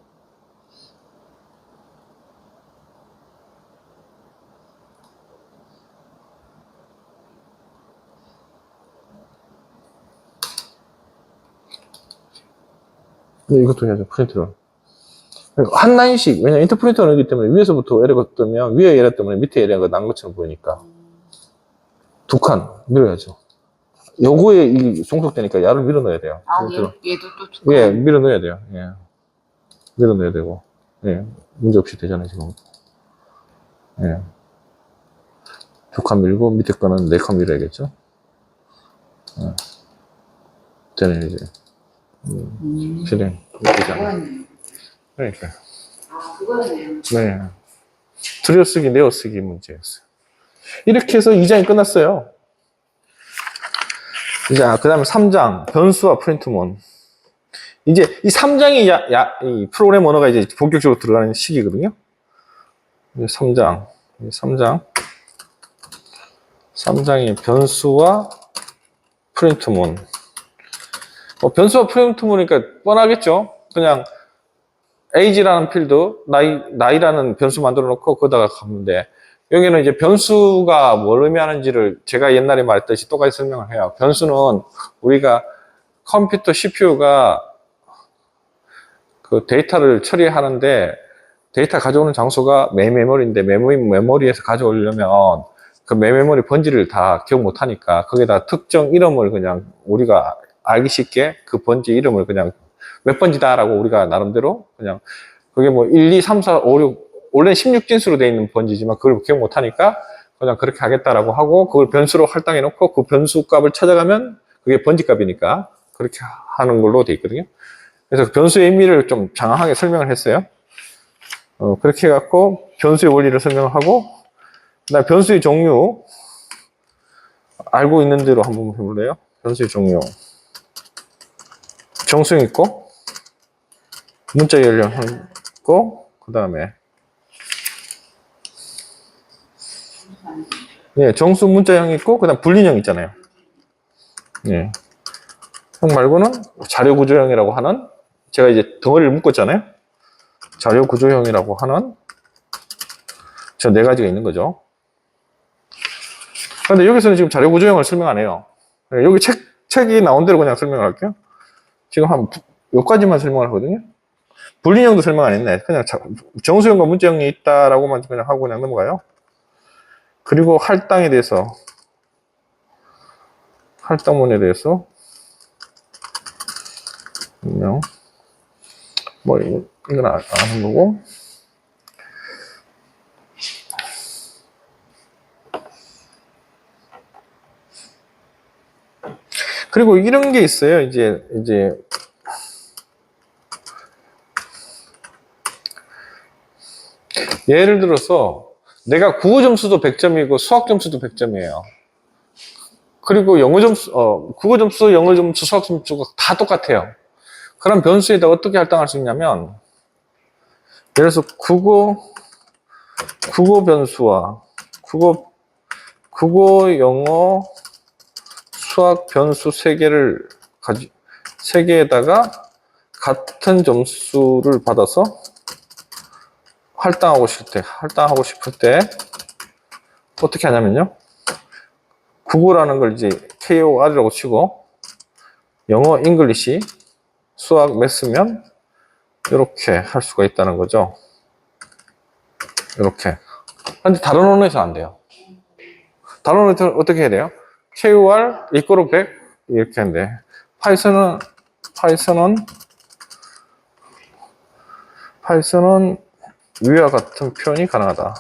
근데 이것도 해야죠, 프린트를. 한 라인씩, 왜냐면 인터프린터가 아니기 때문에 위에서부터 에러가 뜨면, 위에 에러 때문에 밑에 에러가 난 것처럼 보이니까. 두 칸 밀어야죠. 요거에 이 종속되니까 야를 밀어 넣어야 돼요. 아, 프린트로. 얘도 또 두 칸. 예, 밀어 넣어야 돼요. 예. 밀어 넣어야 되고. 예. 문제 없이 되잖아요, 지금. 예. 두 칸 밀고, 밑에 거는 네 칸 밀어야겠죠? 예. 되네, 이제. 실행. 되잖아요. 그러니까요. 아, 그거네요. 네. 들여쓰기, 내어쓰기 문제였어요. 이렇게 해서 2장이 끝났어요. 이제, 그 다음에 3장, 변수와 프린트몬. 이제 이 3장이 이 프로그램 언어가 이제 본격적으로 들어가는 시기거든요. 이제 3장. 3장이 변수와 프린트문. 뭐 변수와 프린트문이니까 뻔하겠죠? 그냥 age라는 필드, 나이라는 변수 만들어 놓고 거기다가 가면 돼. 여기는 이제 변수가 뭘 의미하는지를 제가 옛날에 말했듯이 똑같이 설명을 해요. 변수는 우리가 컴퓨터 CPU가 그 데이터를 처리하는데 데이터 가져오는 장소가 메인 메모리인데 메모리에서 가져오려면 그 메인 메모리 번지를 다 기억 못 하니까 거기다 특정 이름을 그냥 우리가 알기 쉽게 그 번지 이름을 그냥 몇 번지다라고 우리가 나름대로 그냥 그게 뭐 1, 2, 3, 4, 5, 6 원래는 16진수로 되어 있는 번지지만 그걸 기억 못 하니까 그냥 그렇게 하겠다라고 하고 그걸 변수로 할당해 놓고 그 변수 값을 찾아가면 그게 번지 값이니까 그렇게 하는 걸로 되어 있거든요. 그래서 변수의 의미를 좀 장황하게 설명을 했어요. 그렇게 해갖고 변수의 원리를 설명하고 그다음 변수의 종류 알고 있는 대로 한번 해볼래요? 변수의 종류 정수형 있고 문자 연령 있고 그 다음에 예, 정수 문자형 있고 그 다음 불린형 있잖아요. 예. 형 말고는 자료 구조형이라고 하는 제가 이제 덩어리를 묶었잖아요. 자료 구조형이라고 하는 저 네 가지가 있는 거죠. 그런데 여기서는 지금 자료 구조형을 설명 안 해요. 여기 책이 나온 대로 그냥 설명을 할게요. 지금 한 여기까지만 설명을 하거든요. 불린형도 설명 안 했네. 그냥 정수형과 문자형이 있다라고만 그냥 하고 그냥 넘어가요. 그리고 할당에 대해서 할당문에 대해서 분명 뭐 이건 안 하는 거고 그리고 이런 게 있어요. 이제 예를 들어서 내가 국어 점수도 100점이고 수학 점수도 100점이에요. 그리고 영어 점수, 국어 점수, 영어 점수, 수학 점수가 다 똑같아요. 그럼 변수에다 어떻게 할당할 수 있냐면, 예를 들어서 국어 변수와 국어, 영어, 수학 변수 세 개에다가 같은 점수를 받아서 할당하고 싶을 때 어떻게 하냐면요. 국어라는 걸 이제 KOR이라고 치고 영어, 잉글리시, 수학, 매스면 이렇게 할 수가 있다는 거죠. 이렇게. 근데 다른 언어에서 안 돼요. 다른 언어에서 어떻게 해야 돼요? KOR equal 100 이렇게 하는데 파이썬은 위와 같은 표현이 가능하다.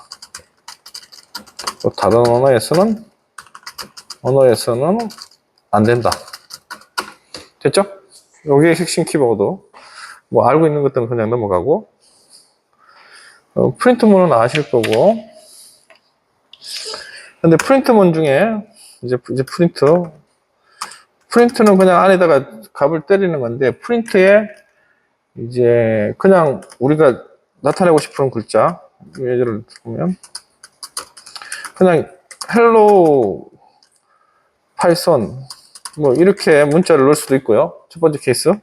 또 다른 언어에서는 안 된다. 됐죠? 여기에 핵심 키워드. 뭐 알고 있는 것들은 그냥 넘어가고 프린트문은 아실 거고 근데 프린트문 중에 이제 프린트는 그냥 안에다가 값을 때리는 건데 프린트에 이제 그냥 우리가 나타내고 싶은 글자 예를 들면 그냥 헬로 파이썬 뭐 이렇게 문자를 넣을 수도 있고요. 첫 번째 케이스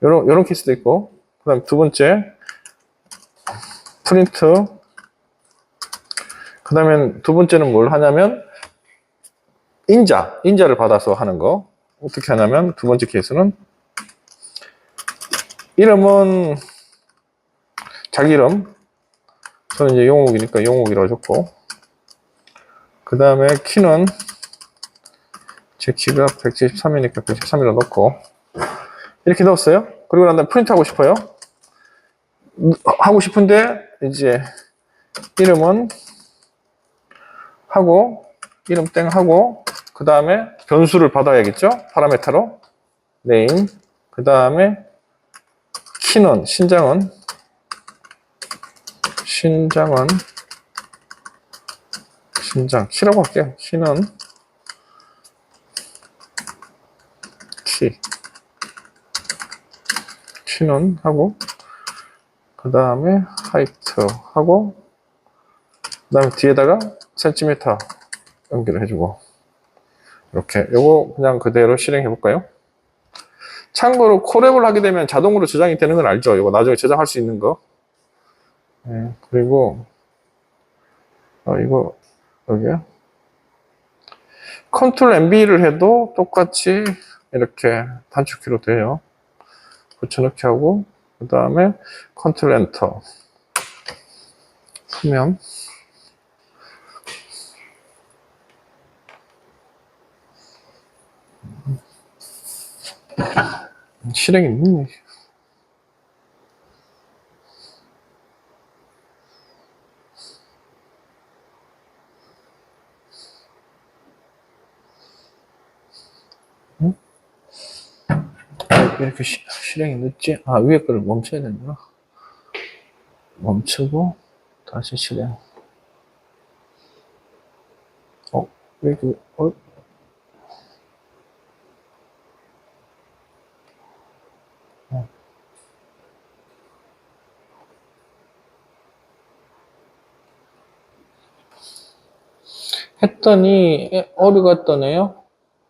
요런 케이스도 있고 그 다음 두 번째 프린트 그 다음에 두 번째는 뭘 하냐면 인자를 받아서 하는 거 어떻게 하냐면 두 번째 케이스는 이름은 자기 이름 저는 이제 용욱이니까 용욱이라고 적고 그 다음에 키는 제 키가 173이니까 173이라고 넣고 이렇게 넣었어요. 그리고 난 다음에 프린트 하고 싶어요. 하고 싶은데 이제 이름은 하고 이름 땡 하고 그 다음에 변수를 받아야겠죠. 파라메타로 name 그 다음에 키는 신장은 키라고 할게요. 키는 하고 그 다음에 하이트 하고 그 다음에 뒤에다가 센티미터 연결을 해주고 이렇게 요거 그냥 그대로 실행해 볼까요? 참고로 콜앱을 하게 되면 자동으로 저장이 되는 건 알죠? 이거 나중에 저장할 수 있는 거. 네, 그리고 이거 여기요. 컨트롤 MB를 해도 똑같이 이렇게 단축키로 돼요. 붙여넣기 하고 그 다음에 컨트롤 엔터 하면 실행이 있네. 응? 왜 이렇게 실행이 늦지? 위에 거를 멈춰야 되는구나. 멈추고 다시 실행. 왜 이렇게 했더니 오류가 뜨네요.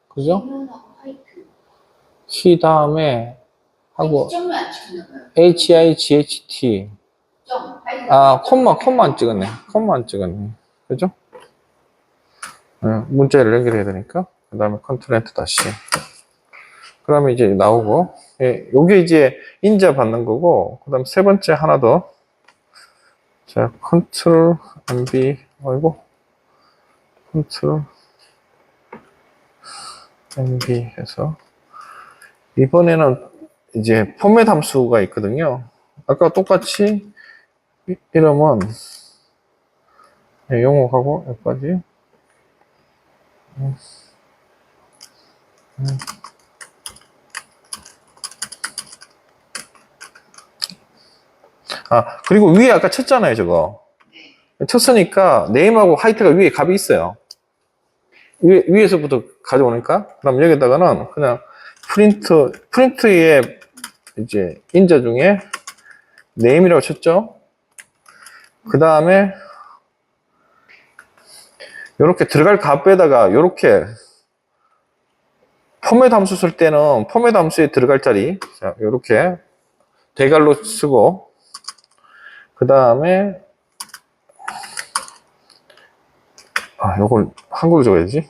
그죠? 이면하고 화이트. 키 다음에 하고 점을 안 찍나 봐요. HIGHT 점. 화이트. 콤마 안 찍었네. 콤마 안 찍었네. 그죠? 문자를 연결해야 되니까. 그 다음에 컨트롤 엔터 다시. 그러면 이제 나오고, 요게 이제 인자 받는 거고, 그 다음 세 번째 하나 더. 자, 컨트롤 MB, 컨트롤 MB 해서. 이번에는 이제 포맷 함수가 있거든요. 아까 똑같이 이름은 영어하고 여기까지. 그리고 위에 아까 쳤잖아요, 저거. 쳤으니까 네임하고 화이트가 위에 값이 있어요. 위에서부터 가져오니까. 그럼 여기다가는 그냥 프린트의 이제 인자 중에 네임이라고 쳤죠. 그 다음에 이렇게 들어갈 값에다가 이렇게 포맷 함수 쓸 때는 포맷 함수에 들어갈 자리, 자, 이렇게 대괄호 쓰고, 그 다음에 요걸 한국어 적어야지.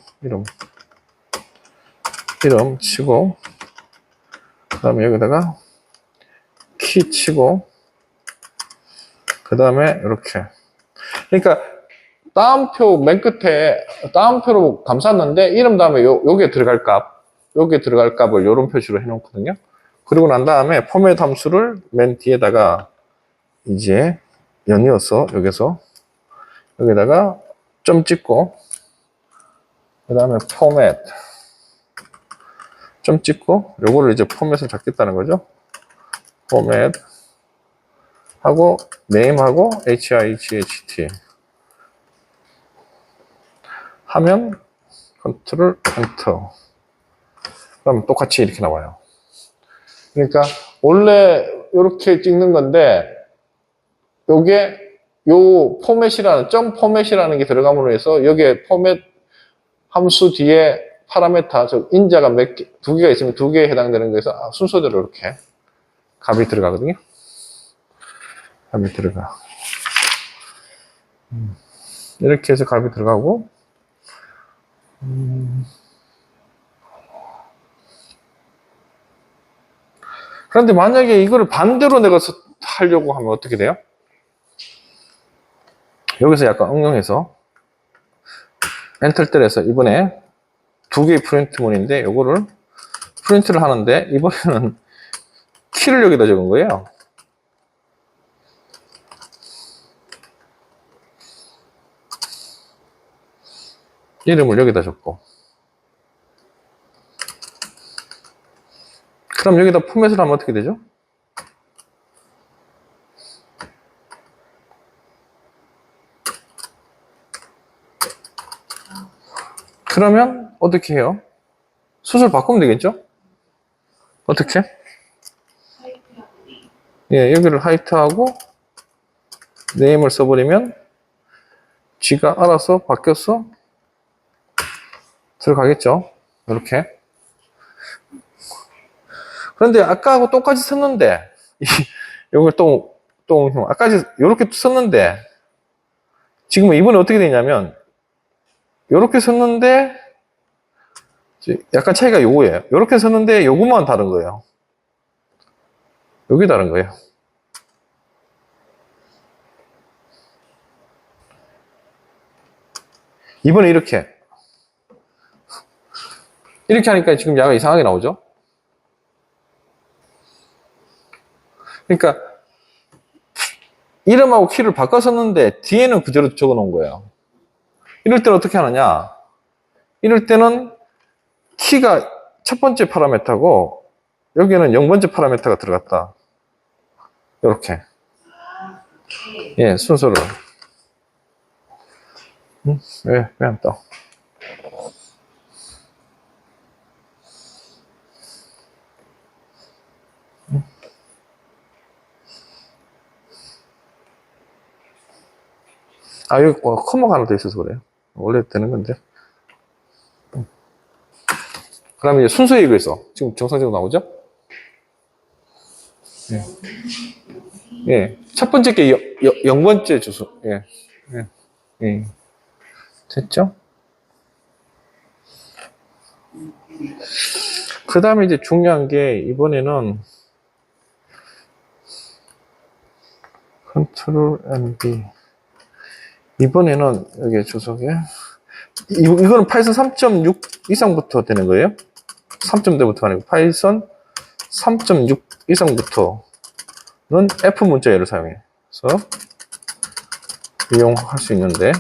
이름 치고, 그 다음에 여기다가 키 치고, 그 다음에 이렇게. 그러니까 다운표 맨 끝에 다운표로 감쌌는데 이름 다음에 요게 들어갈 값을 요런 표시로 해놓거든요. 그리고 난 다음에 포맷 함수를 맨 뒤에다가 이제 연이어서 여기다가 점 찍고, 그 다음에 포맷 점 찍고, 요거를 이제 포맷을 잡겠다는 거죠. 포맷 하고 네임하고 HIGHT 하면 컨트롤 엔터. 그럼 똑같이 이렇게 나와요. 그러니까 원래 이렇게 찍는 건데 요게 요 포맷이라는 점 포맷이라는 게 들어감으로 해서 여기에 포맷 함수 뒤에 파라메타 인자가 두 개가 있으면 두 개에 해당되는 거에서 순서대로 이렇게 값이 들어가거든요. 값이 들어가. 이렇게 해서 값이 들어가고, 그런데 만약에 이거를 반대로 내가 하려고 하면 어떻게 돼요? 여기서 약간 응용해서 엔터를 때려서 이번에 두 개의 프린트문인데 요거를 프린트를 하는데 이번에는 키를 여기다 적은 거예요. 이름을 여기다 적고, 그럼 여기다 포맷을 하면 어떻게 되죠? 그러면 어떻게 해요? 수술 바꾸면 되겠죠? 어떻게? 여기를 하이트하고 네임을 써버리면 지가 알아서 바뀌어서 들어가겠죠? 이렇게. 그런데 아까하고 똑같이 썼는데, 이걸 아까 이렇게 썼는데, 지금 이번에 어떻게 되냐면, 이렇게 썼는데, 약간 차이가 요거예요. 이렇게 썼는데, 요것만 다른 거예요. 여기 다른 거예요. 이번에 이렇게 하니까 지금 야가 이상하게 나오죠? 그러니까 이름하고 키를 바꿔 썼는데 뒤에는 그대로 적어 놓은 거예요. 이럴 때는 어떻게 하느냐? 이럴 때는 키가 첫 번째 파라미터고 여기는 0번째 파라미터가 들어갔다. 이렇게. 예, 순서를. 왜 안 떠? 아, 여기 커머가 하나 더 있어서 그래요. 원래 되는 건데. 그 다음에 이제 순서에 의해서 지금 정상적으로 나오죠? 예. 예. 첫 번째 게 0번째 주소. 예. 예. 예. 됐죠? 그 다음에 이제 중요한 게 이번에는 컨트롤 MB. 이번에는 여기 주소에 이거는 파이썬 3.6 이상부터 되는 거예요. 3.0부터 아니고 파이썬 3.6 이상부터는 F 문자열을 사용해서 이용할 수 있는데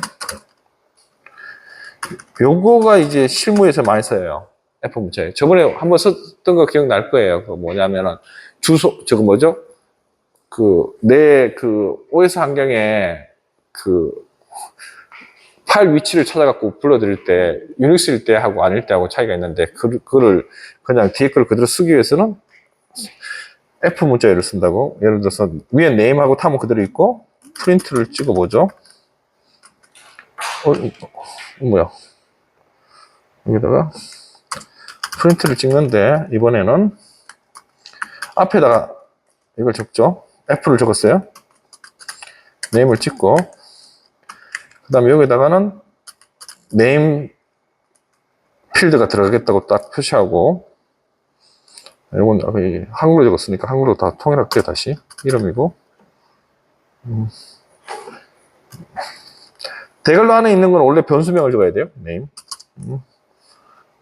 요거가 이제 실무에서 많이 써요. F 문자열. 저번에 한번 썼던 거 기억날 거예요. 그 뭐냐면은 주소 저거 뭐죠? 내 OS 환경에 파일 위치를 찾아갖고 불러드릴 때, 유닉스일 때 하고 아닐 때 하고 차이가 있는데, 그거를 그냥 뒤에 걸 그대로 쓰기 위해서는 F 문자열을 쓴다고. 예를 들어서, 위에 네임하고 탐은 그대로 있고, 프린트를 찍어보죠. 뭐야. 여기다가, 프린트를 찍는데, 이번에는 앞에다가 이걸 적죠. F를 적었어요. 네임을 찍고, 그 다음에 여기다가는 네임 필드가 들어가겠다고 딱 표시하고, 이건 한글로 적었으니까 한글로 다 통일할게요. 다시 이름이고 대괄호 안에 있는 건 원래 변수명을 적어야 돼요. 네임.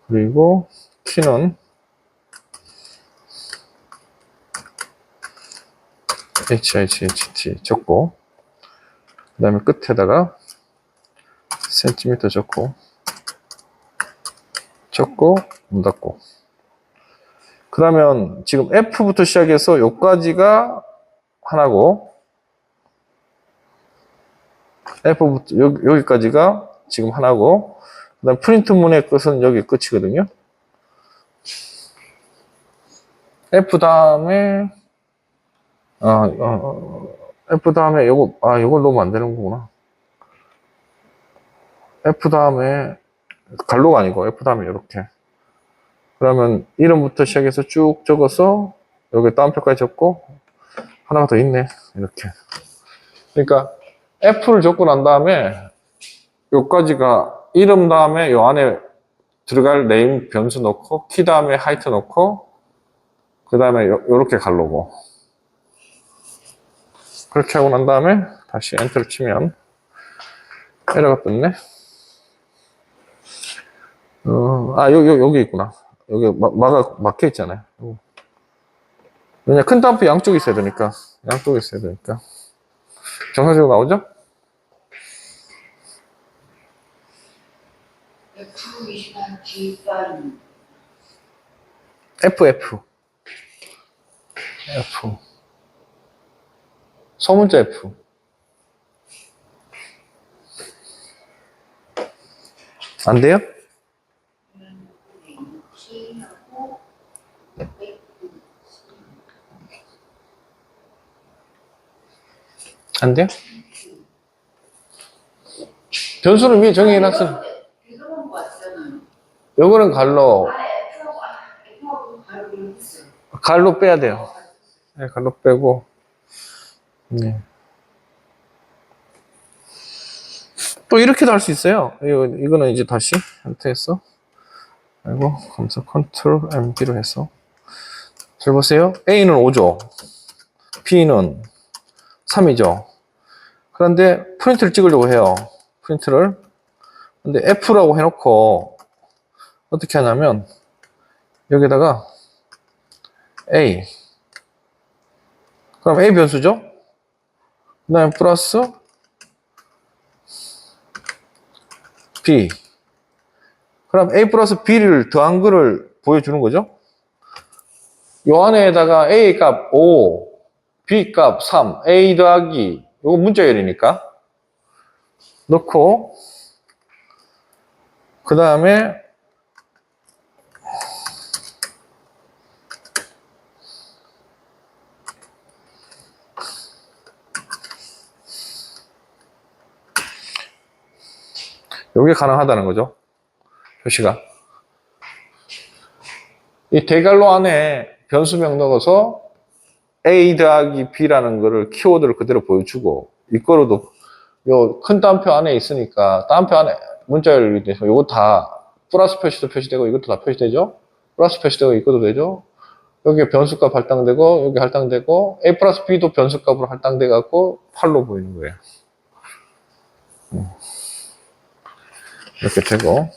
그리고 키는 HIGHT 적고, 그 다음에 끝에다가 센티미터 적고 문 닫고. 그러면 지금 F부터 시작해서 여기까지가 하나고, F부터 여기까지가 지금 하나고, 그 다음 프린트 문의 끝은 여기 끝이거든요. F 다음에 F 다음에 요걸 넣으면 안 되는 거구나. F 다음에 갈로가 아니고 F 다음에 이렇게. 그러면 이름부터 시작해서 쭉 적어서 여기 다운표까지 적고 하나가 더 있네. 이렇게. 그러니까 F를 적고 난 다음에 여기까지가 이름 다음에 요 안에 들어갈 네임 변수 넣고 키 다음에 하이트 넣고 그 다음에 요렇게 갈로고. 그렇게 하고 난 다음에 다시 엔터를 치면 에러가 떴네. 여기 있구나. 여기 막혀 있잖아요. 왜냐, 큰 따옴표 양쪽에 있어야 되니까. 양쪽에 있어야 되니까. 정상적으로 나오죠? F. 소문자 F. 안 돼요? 안 돼요? 변수를 위에 정해놨어. 요거는 갈로, F하고 가로를 했어요. 갈로 빼야 돼요. 네, 갈로 빼고. 네. 또 이렇게도 할 수 있어요. 이거는 이제 다시 상태에서 그리고 검사 컨트롤 MB로 해서 잘 보세요. A는 5죠. B는 3이죠. 그런데 프린트를 찍으려고 해요. 프린트를. 근데 F라고 해놓고 어떻게 하냐면 여기다가 A 그럼 A 변수죠. 그 다음에 플러스 B 그럼 A 플러스 B를 더한 거를 보여주는 거죠. 요 안에다가 A 값 5, B 값 3, A 더하기 요거 문자열이니까 넣고 그 다음에 요게 가능하다는 거죠. 표시가. 이 대괄호 안에 변수명 넣어서 A 더하기 B라는 거를 키워드를 그대로 보여주고 이거로도 요 큰 따옴표 안에 있으니까 따옴표 안에 문자열이 돼서 요거 다 플러스 표시도 표시되고 이것도 다 표시되죠. 플러스 표시되고 이것도 되죠. 여기 변수값 할당되고 여기 할당되고 A 플러스 B도 변수값으로 할당돼 갖고 8로 보이는 거예요. 이렇게 되고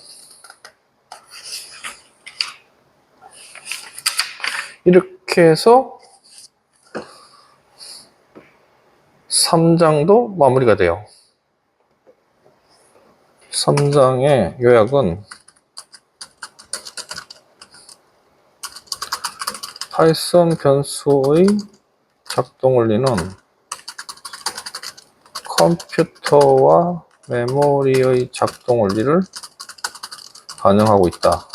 이렇게 해서 3장도 마무리가 돼요. 3장의 요약은 파이썬 변수의 작동 원리는 컴퓨터와 메모리의 작동 원리를 반영하고 있다.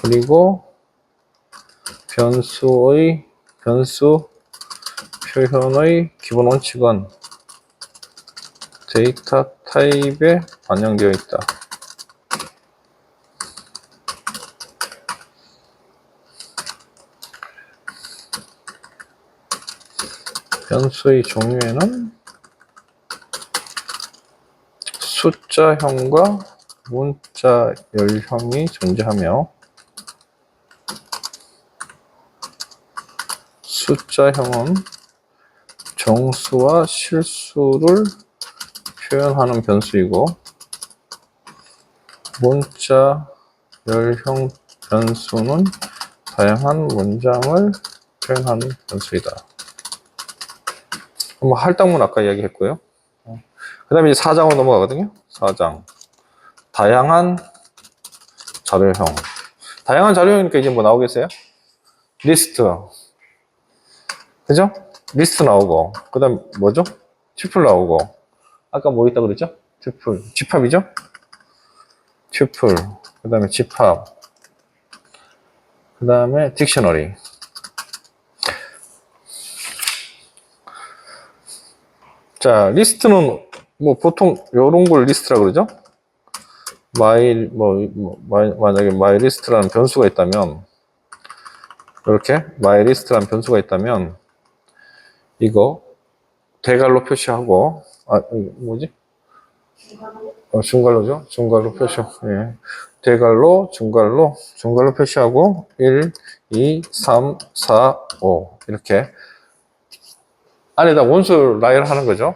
그리고 변수 표현의 기본 원칙은 데이터 타입에 반영되어 있다. 변수의 종류에는 숫자형과 문자열형이 존재하며 숫자형은 정수와 실수를 표현하는 변수이고 문자열형 변수는 다양한 문장을 표현하는 변수이다. 뭐 할당문 아까 이야기했고요. 그 다음에 이제 4장으로 넘어가거든요. 4장. 다양한 자료형. 다양한 자료형이니까 이제 뭐 나오겠어요? 리스트. 그죠? 리스트 나오고. 그 다음 뭐죠? 튜플 나오고. 아까 뭐 있다고 그랬죠? 튜플. 집합이죠? 튜플. 그 다음에 집합. 그 다음에 딕셔너리. 자, 리스트는 뭐 보통 요런 걸 리스트라고 그러죠? 만약에 my list라는 변수가 있다면 이렇게 my list라는 변수가 있다면 이거 대괄호 표시하고 뭐지? 중괄호죠? 중괄호 표시. 예. 대괄호, 중괄호 표시하고 1, 2, 3, 4, 5 이렇게 안에다 원수 나열하는 거죠.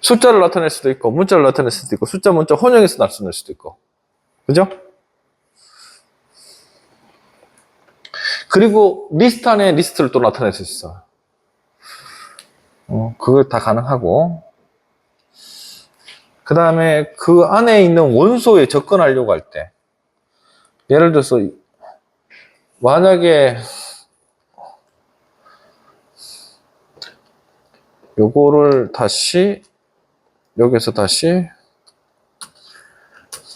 숫자를 나타낼 수도 있고 문자를 나타낼 수도 있고 숫자 문자 혼용해서 나타낼 수도 있고 그죠? 그리고 리스트 안에 리스트를 또 나타낼 수 있어. 그걸 다 가능하고 그 다음에 그 안에 있는 원소에 접근하려고 할 때 예를 들어서 만약에 요거를 다시 여기서 다시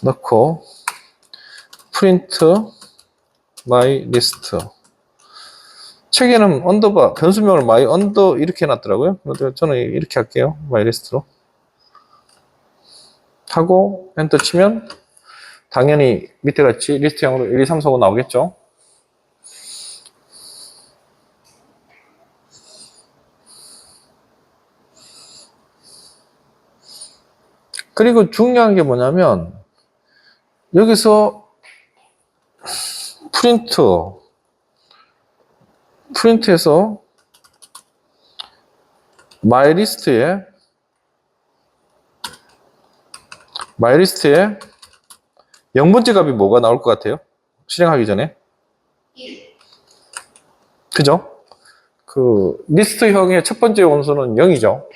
넣고 print my list 책에는 언더바 변수명을 my under 이렇게 해놨더라고요. 저는 이렇게 할게요. my list로 하고 엔터 치면 당연히 밑에 같이 리스트형으로 1, 2, 3, 4, 5 나오겠죠. 그리고 중요한 게 뭐냐면 여기서 프린트에서 마이리스트에 0번째 값이 뭐가 나올 것 같아요? 실행하기 전에. 1. 그죠? 그 리스트형의 첫 번째 원소는 0이죠.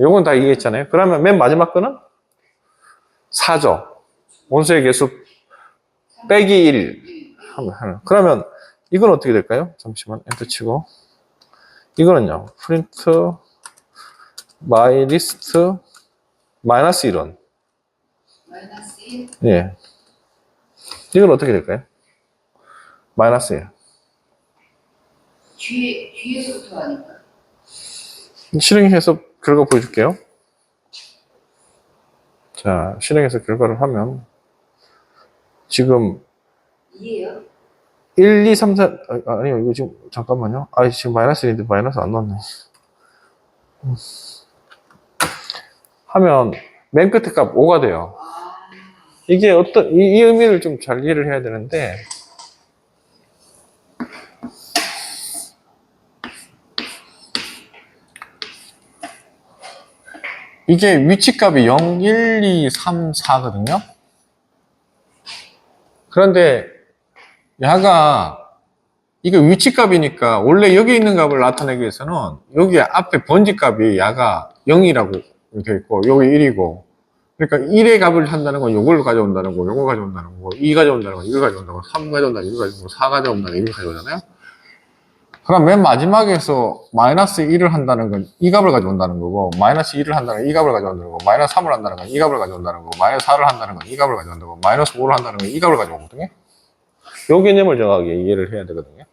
요건 다 이해했잖아요. 그러면 맨 마지막 거는 4죠. 원소의 개수 빼기 1 하면. 그러면 이건 어떻게 될까요? 잠시만 엔터 치고. 이거는요. 프린트 마이리스트 마이너스 1은 마이너스 1. 예. 이건 어떻게 될까요? 마이너스 1. 뒤에서부터 하니까. 실행해서 결과 보여줄게요. 자, 실행해서 결과를 하면 지금 2예요? 1, 2, 3, 4 아니요 이거 지금 잠깐만요. 지금 마이너스 1인데 마이너스 안 넣었네. 하면 맨 끝에 값 5가 돼요. 이게 어떤 이 의미를 좀 잘 이해를 해야 되는데 이게 위치값이 0, 1, 2, 3, 4거든요. 그런데 야가 이거 위치값이니까 원래 여기 있는 값을 나타내기 위해서는 여기 앞에 번지값이 야가 0이라고 되어 있고 여기 1이고 그러니까 1의 값을 한다는 건 이걸 가져온다는 거, 이거 가져온다는 거, 2 가져온다는 거, 이거 가져온다는 거, 3 가져온다는 거, 이거 가져온다는 거, 4 가져온다는 거, 이거 가져오잖아요. 그럼 맨 마지막에서 마이너스 1을 한다는 건 이 값을 가져온다는 거고 마이너스 1을 한다는 건 이 값을 가져온다는 거고 마이너스 3을 한다는 건 이 값을 가져온다는 거고 마이너스 4를 한다는 건 이 값을 가져온다는 거고 마이너스 5를 한다는 건 이 값을 가져오거든요. 요 개념을 정확하게 이해를 해야 되거든요.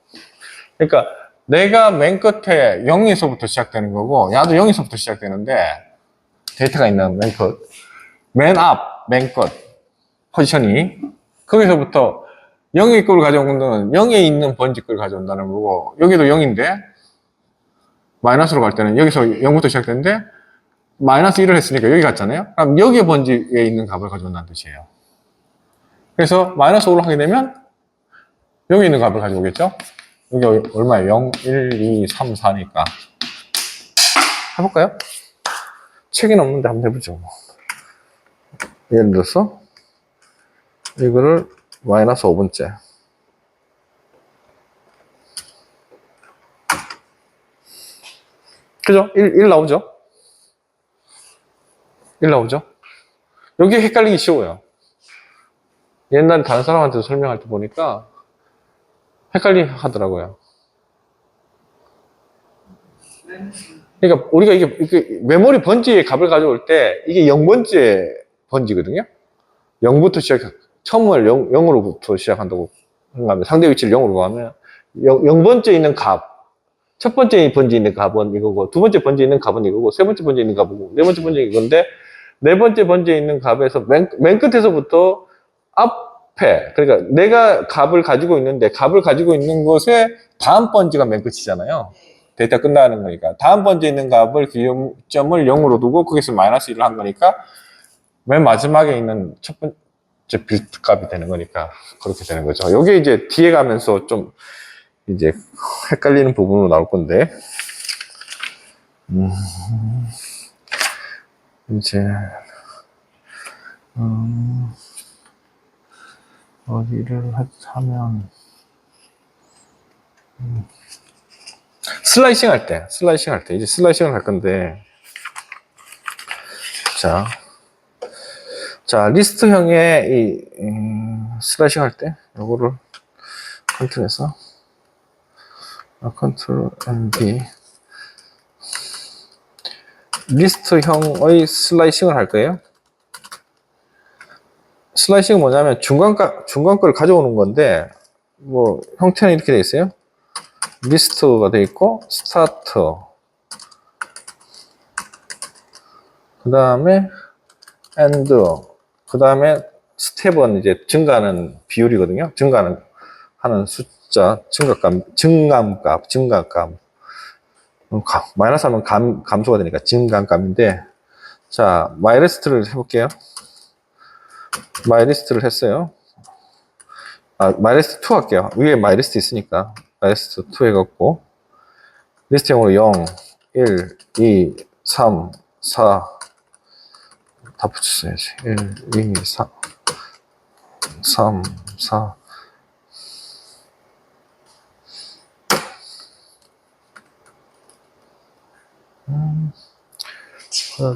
그러니까 내가 맨 끝에 0에서부터 시작되는 거고 야도 0에서부터 시작되는데 데이터가 있는 맨 끝, 맨 앞, 맨 끝 포지션이 거기서부터 0의 꼴을 가져온 거는 0에 있는 번지 꼴을 가져온다는 거고 여기도 0인데 마이너스로 갈 때는 여기서 0부터 시작되는데 마이너스 1을 했으니까 여기 갔잖아요. 그럼 여기에 번지에 있는 값을 가져온다는 뜻이에요. 그래서 마이너스 5를 하게 되면 여기 있는 값을 가져오겠죠. 여기 얼마예요? 0, 1, 2, 3, 4니까 해볼까요? 책은 없는데 한번 해보죠. 예를 들어서 이거를 마이너스 5번째 그죠? 1 나오죠? 1 나오죠? 여기 헷갈리기 쉬워요. 옛날에 다른 사람한테 설명할 때 보니까 헷갈리 하더라고요. 그러니까 우리가 이게 메모리 번지의 값을 가져올 때 이게 0번째 번지거든요. 0부터 처음을 0으로부터 시작한다고 하면 상대 위치를 0으로 가면 0번째 있는 값, 첫 번째 번지 있는 값은 이거고 두 번째 번지 있는 값은 이거고 세 번째 번지 있는 값이고 네 번째 번지 이건데 네 번째 번지에 있는 값에서 맨 끝에서부터 앞에 그러니까 내가 값을 가지고 있는데 값을 가지고 있는 것에 다음 번지가 맨 끝이잖아요. 데이터 끝나는 거니까 다음 번지에 있는 값을 기점을 0으로 두고 거기서 마이너스 1을 한 거니까 맨 마지막에 있는 첫 번째 빌드 값이 되는 거니까 그렇게 되는 거죠. 이게 이제 뒤에 가면서 좀 이제 헷갈리는 부분으로 나올 건데 이제 어디를 하면 슬라이싱 할 때 이제 슬라이싱을 할 건데 자 리스트형의 이 슬라이싱 할 때 요거를 컨트롤해서 컨트롤 ND 리스트형의 슬라이싱을 할 거예요. 슬라이싱은 뭐냐면 중간 거를 가져오는 건데 뭐 형태는 이렇게 돼 있어요. 리스트가 돼 있고 스타트 그 다음에 and 그 다음에 스텝은 이제 증가하는 비율이거든요. 증가하는 하는 숫자, 증가값. 마이너스 하면 감소가 되니까 증가값인데, 자, 마이리스트를 해볼게요. 마이리스트를 했어요. 마이리스트 2 할게요. 위에 마이리스트 있으니까. 마이리스트 2 해갖고, 리스트형으로 0, 1, 2, 3, 4, 다 붙였어야지. 1, 2, 4, 3, 4.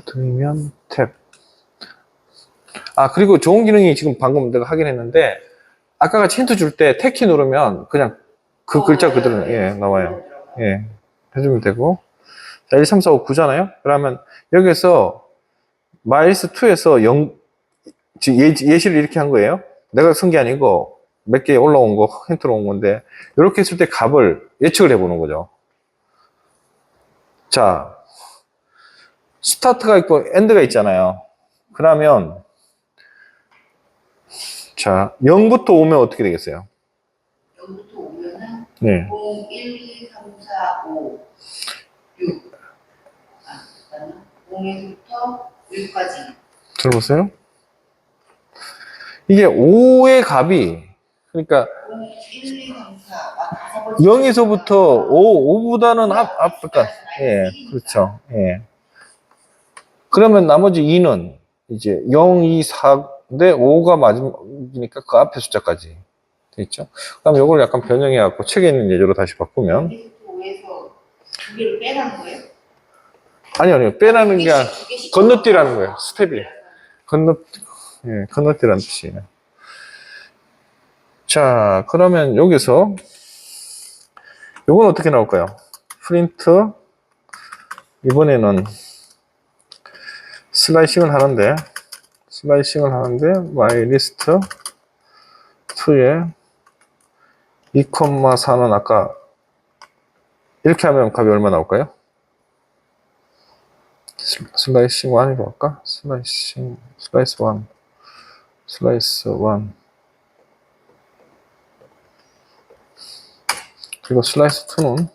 들으면 탭. 그리고 좋은 기능이 지금 방금 내가 하긴 했는데, 아까 같이 힌트 줄 때 탭키 누르면 그냥 그 글자 그대로 나와요. 예, 해주면 되고. 자, 1, 3, 4, 5, 9잖아요? 그러면 여기서 마이리스 2에서 예시를 이렇게 한 거예요. 내가 쓴 게 아니고 몇 개 올라온 거, 힌트로 온 건데, 이렇게 했을 때 값을 예측을 해보는 거죠. 자, 스타트가 있고 엔드가 있잖아요. 그러면 자, 0부터 오면 어떻게 되겠어요? 0부터 오면은 네. 0, 1, 2, 3, 4, 5, 6. 그다음에 0에서부터 6까지. 들어보세요. 이게 5의 값이, 그러니까 0, 1, 2, 3, 4. 0에서부터 5보다는 그러니까, 예, 그렇죠. 예. 그러면 나머지 2는 이제 0, 2, 4인데 5가 마지막이니까 그 앞에 숫자까지 되겠죠. 그럼 이걸 약간 변형해갖고 책에 있는 예제로 다시 바꾸면 5에서 2개를 빼라는 거예요? 아니요. 빼라는 게 아니라 건너뛰라는 거예요. 스텝이. 건너뛰라는 뜻이에요. 자, 그러면 여기서 요건 어떻게 나올까요? 프린트 이번에는 슬라이싱을 하는데 마이리스트 2에 2,4는 아까 이렇게 하면 값이 얼마 나올까요? 슬라이싱 1으로 할까? 슬라이스 1 그리고 슬라이스 2는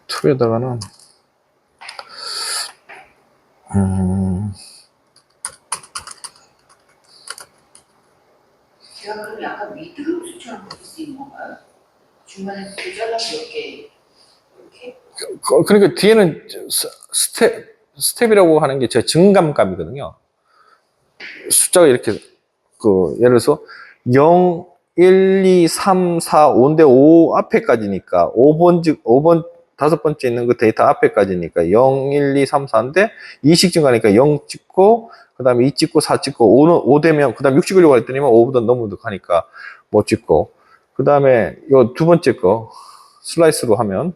2에다가는 제가 그럼 약간 미드로 수처럼 그릴 수 있는 건가요? 중간에 그 잘라서 이렇게 그러니까 뒤에는 스텝이라고 하는 게 제 증감값이거든요. 숫자가 이렇게 예를 들어서 0, 1, 2, 3, 4, 5인데 5 앞에까지니까 5번 다섯 번째 있는 그 데이터 앞에까지니까 0, 1, 2, 3, 4인데 2씩 증가하니까 0 찍고 그 다음에 2 찍고 4 찍고 5 되면 그 다음에 6 찍으려고 했더니만 5보다 너무 늦하니까 못 찍고 그 다음에 요 두 번째 거 슬라이스로 하면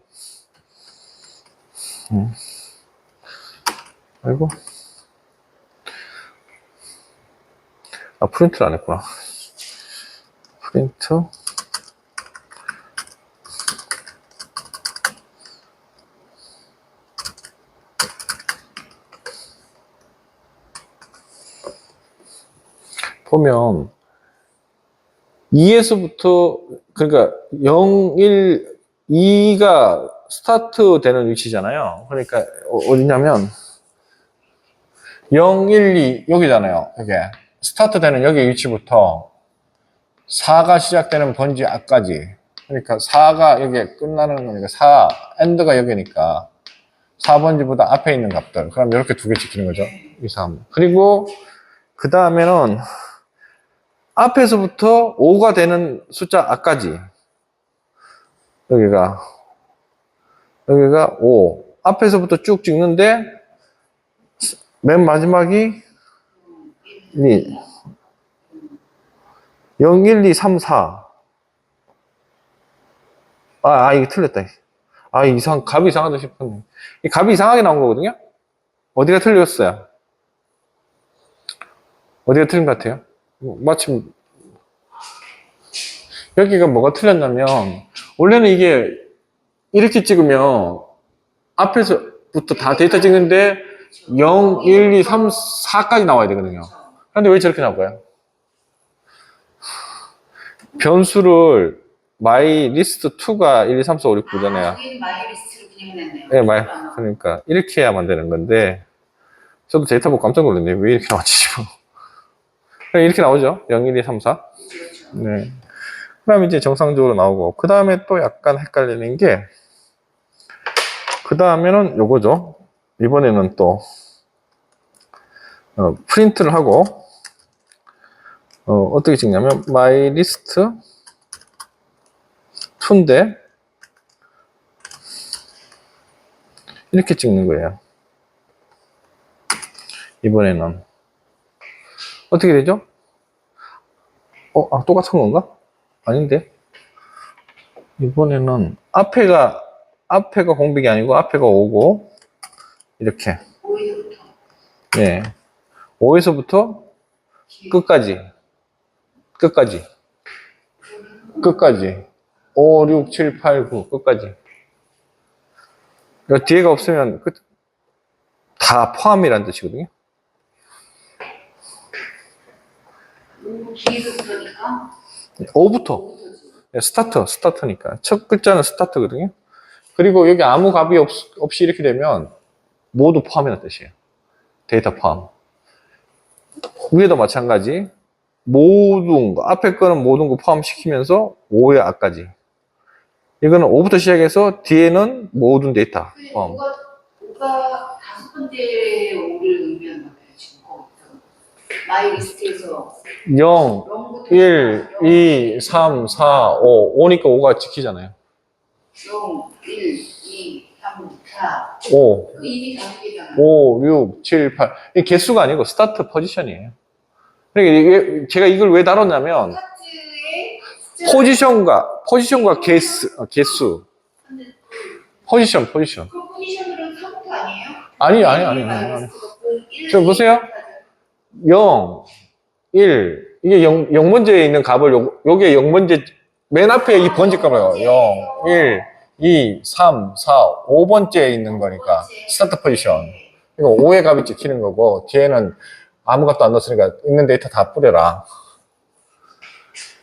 아이고 프린트를 안 했구나. 프린트 보면 2에서부터 그러니까 0, 1, 2가 스타트 되는 위치잖아요. 그러니까 어디냐면 0, 1, 2 여기잖아요. 이게 스타트 되는 여기 위치부터 4가 시작되는 번지 앞까지 그러니까 4가 여기에 끝나는 거니까 4 엔드가 여기니까 4번지보다 앞에 있는 값들 그럼 이렇게 두 개 지키는 거죠. 2, 3 그리고 그 다음에는 앞에서부터 5가 되는 숫자 앞까지 여기가 5 앞에서부터 쭉 찍는데 맨 마지막이 0, 1, 2, 3, 4 이거 틀렸다. 값이 이상하다 싶었네. 이 값이 이상하게 나온 거거든요? 어디가 틀렸어요? 어디가 틀린 것 같아요? 마침, 여기가 뭐가 틀렸냐면, 원래는 이게 이렇게 찍으면, 앞에서, 부터 다 데이터 찍는데 0, 1, 2, 3, 4까지 나와야 되거든요. 그런데 왜 저렇게 나올까요? 변수를 my list 2가 1, 2, 3, 4, 5, 6, 9잖아요. 여기는 마이 리스트로 그냥 했네요. 네, 그러니까 이렇게 해야만 되는 건데 저도 데이터 보고 깜짝 놀랐네요. 왜 이렇게 나왔지 싶어. 이렇게 나오죠. 0, 1, 2, 3, 4. 그렇죠. 네. 그 다음에 이제 정상적으로 나오고 그 다음에 또 약간 헷갈리는 게 그 다음에는 요거죠. 이번에는 또 프린트를 하고 어떻게 찍냐면 my list 2인데 이렇게 찍는 거예요. 이번에는 어떻게 되죠? 똑같은 건가? 아닌데 이번에는 앞에가 공백이 아니고 앞에가 5고 이렇게 5에서부터 네 5에서부터 끝까지 5, 6, 7, 8, 9 끝까지 뒤에가 없으면 다 포함이라는 뜻이거든요. 뒤에서부터니까 5부터 스타트니까 첫 글자는 스타트거든요. 그리고 여기 아무 값이 없이 이렇게 되면 모두 포함이라는 뜻이에요. 데이터 포함. 위에도 마찬가지 모든 거 앞에 거는 모든 거 포함시키면서 5의 앞까지 이거는 5부터 시작해서 뒤에는 모든 데이터 포함. 5가 다섯 번째 5를 의미하는 거예요. 지금 거기서 마이 리스트에서 0, 0부터 1, 2, 3, 4, 5 5니까 5가 지키잖아요. 0, 1, 2, 3, 4 5 이미 다섯 개잖아요. 5, 6, 7, 8 이게 개수가 아니고 스타트 포지션이에요. 그러니까 제가 이걸 왜 다뤘냐면 파트의 포지션과 개수 포지션 그 포지션으로는 3부터 아니에요. 아니에요? 아니. 저 보세요. 0, 1 이게 0번째에 있는 값을 요게 0번째 맨 앞에 이 번째 값을 0, 1, 2, 3, 4, 5번째에 있는 거니까 스타트 포지션 이거 5의 값이 찍히는 거고 뒤에는 아무 값도 안 넣었으니까 있는 데이터 다 뿌려라.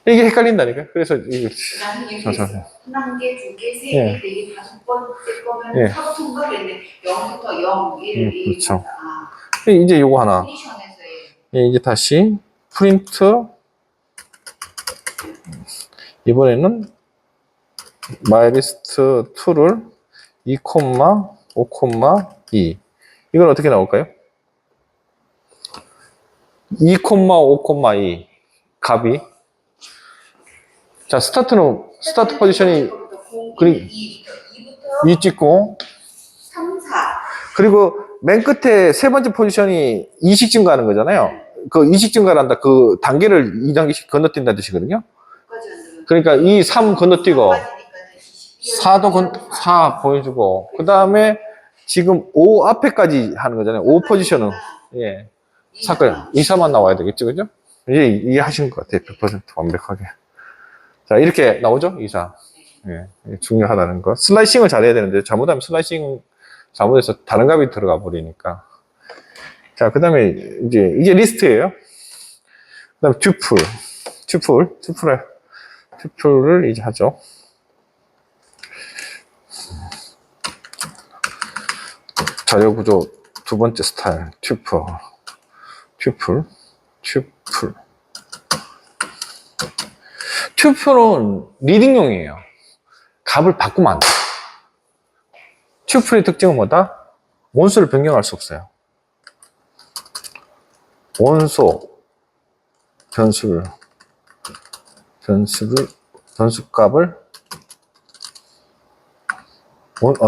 이게 헷갈린다니까. 그래서 이게 나는 이렇게 있어. 한 개, 두 개, 세 개, 예. 네 개, 다섯 번째 거면 예. 4부터인가 그랬는데 0부터 0, 1, 2, 그렇죠. 3, 이제 요거 하나 포지션에서의 이제 다시 프린트 이번에는 마이리스트 2를 2, 5, 2 이건 어떻게 나올까요? 2, 5, 2 값이 자 스타트 포지션이 그리고 2 찍고 3, 4 그리고 맨 끝에 세 번째 포지션이 2씩 증가하는 거잖아요. 그 2씩 증가를 한다. 그 단계를 2단계씩 건너뛴다는 뜻이거든요. 그러니까 2, 3 건너뛰고 4 보여주고 그 다음에 지금 5 앞에까지 하는 거잖아요. 5 포지션은 예 사건 2, 4만 나와야 되겠죠, 그죠? 이제 이해하신 것 같아요. 100% 완벽하게. 자 이렇게 나오죠, 2, 4. 예, 중요하다는 거. 슬라이싱을 잘해야 되는데 잘못하면 슬라이싱 잘못해서 다른 값이 들어가 버리니까. 자, 그 다음에 이제 리스트예요. 그 다음에 튜플을 이제 하죠. 자료 구조 두 번째 스타일, 튜플은 리딩용이에요. 값을 바꾸면 안 돼. 튜플의 특징은 뭐다? 원소를 변경할 수 없어요. 원소 변수값을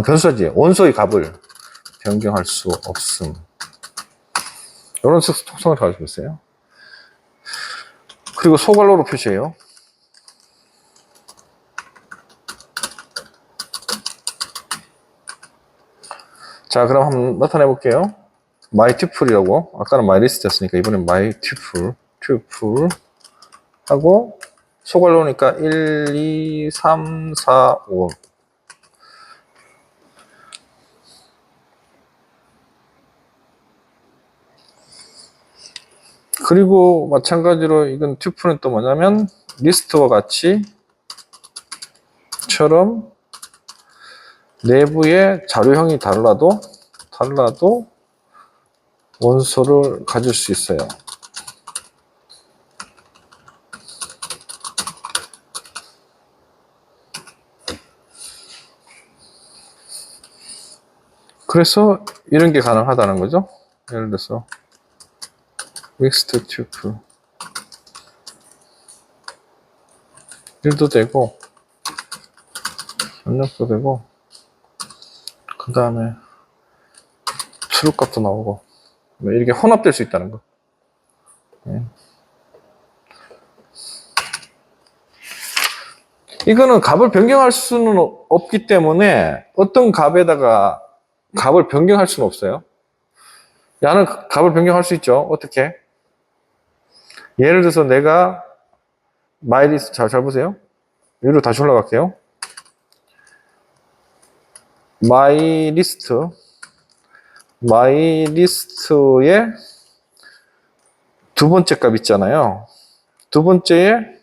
변수지 원소의 값을 변경할 수 없음. 이런 특성을 가지고 있어요. 그리고 소괄호로 표시해요. 자, 그럼 한번 나타내 볼게요. myTuple이라고 아까는 myList였으니까 이번엔 myTuple 하고 소괄호니까 1, 2, 3, 4, 5 그리고 마찬가지로 이건 튜플은 또 뭐냐면 리스트와 같이 처럼 내부의 자료형이 달라도 원소를 가질 수 있어요. 그래서 이런 게 가능하다는 거죠. 예를 들어서 믹스트 튜플 일도 되고 입력도 되고 그 다음에 출력값도 나오고 이렇게 혼합될 수 있다는 거. 예. 이거는 값을 변경할 수는 없기 때문에 어떤 값에다가 값을 변경할 수는 없어요. 야는 값을 변경할 수 있죠. 어떻게? 예를 들어서 내가 마이리스트 잘 보세요. 위로 다시 올라갈게요. 마이리스트의 두 번째 값 있잖아요. 두 번째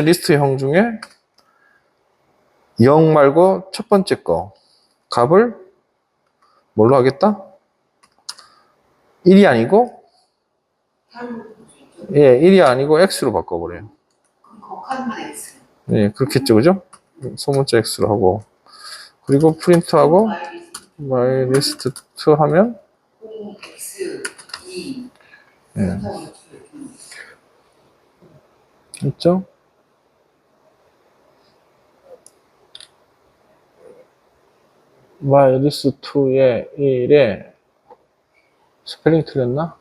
리스트형 중에 0 말고 첫 번째 거 값을 뭘로 하겠다? 1이 아니고 예, 1이 아니고 x로 바꿔버려요. 그럼 거칸만 X. 예, 그렇겠죠, 그죠? 소문자 x로 하고 그리고 프린트하고 myList2 하면 0, X, 2. 예. 있죠? myList2의 1에 스펠링 틀렸나?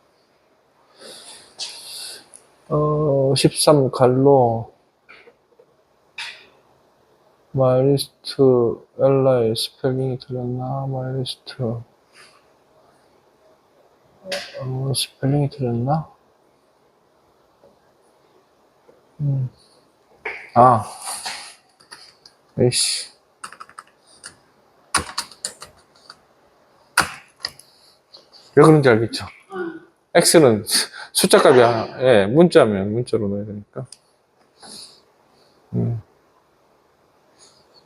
13 갈로 myList 엘라의 스펠링이 틀렸나? myList 스펠링이 틀렸나? 에이씨. 왜 그런지 알겠죠? X는 숫자 값이야. 예, 문자면 문자로 넣어야 되니까.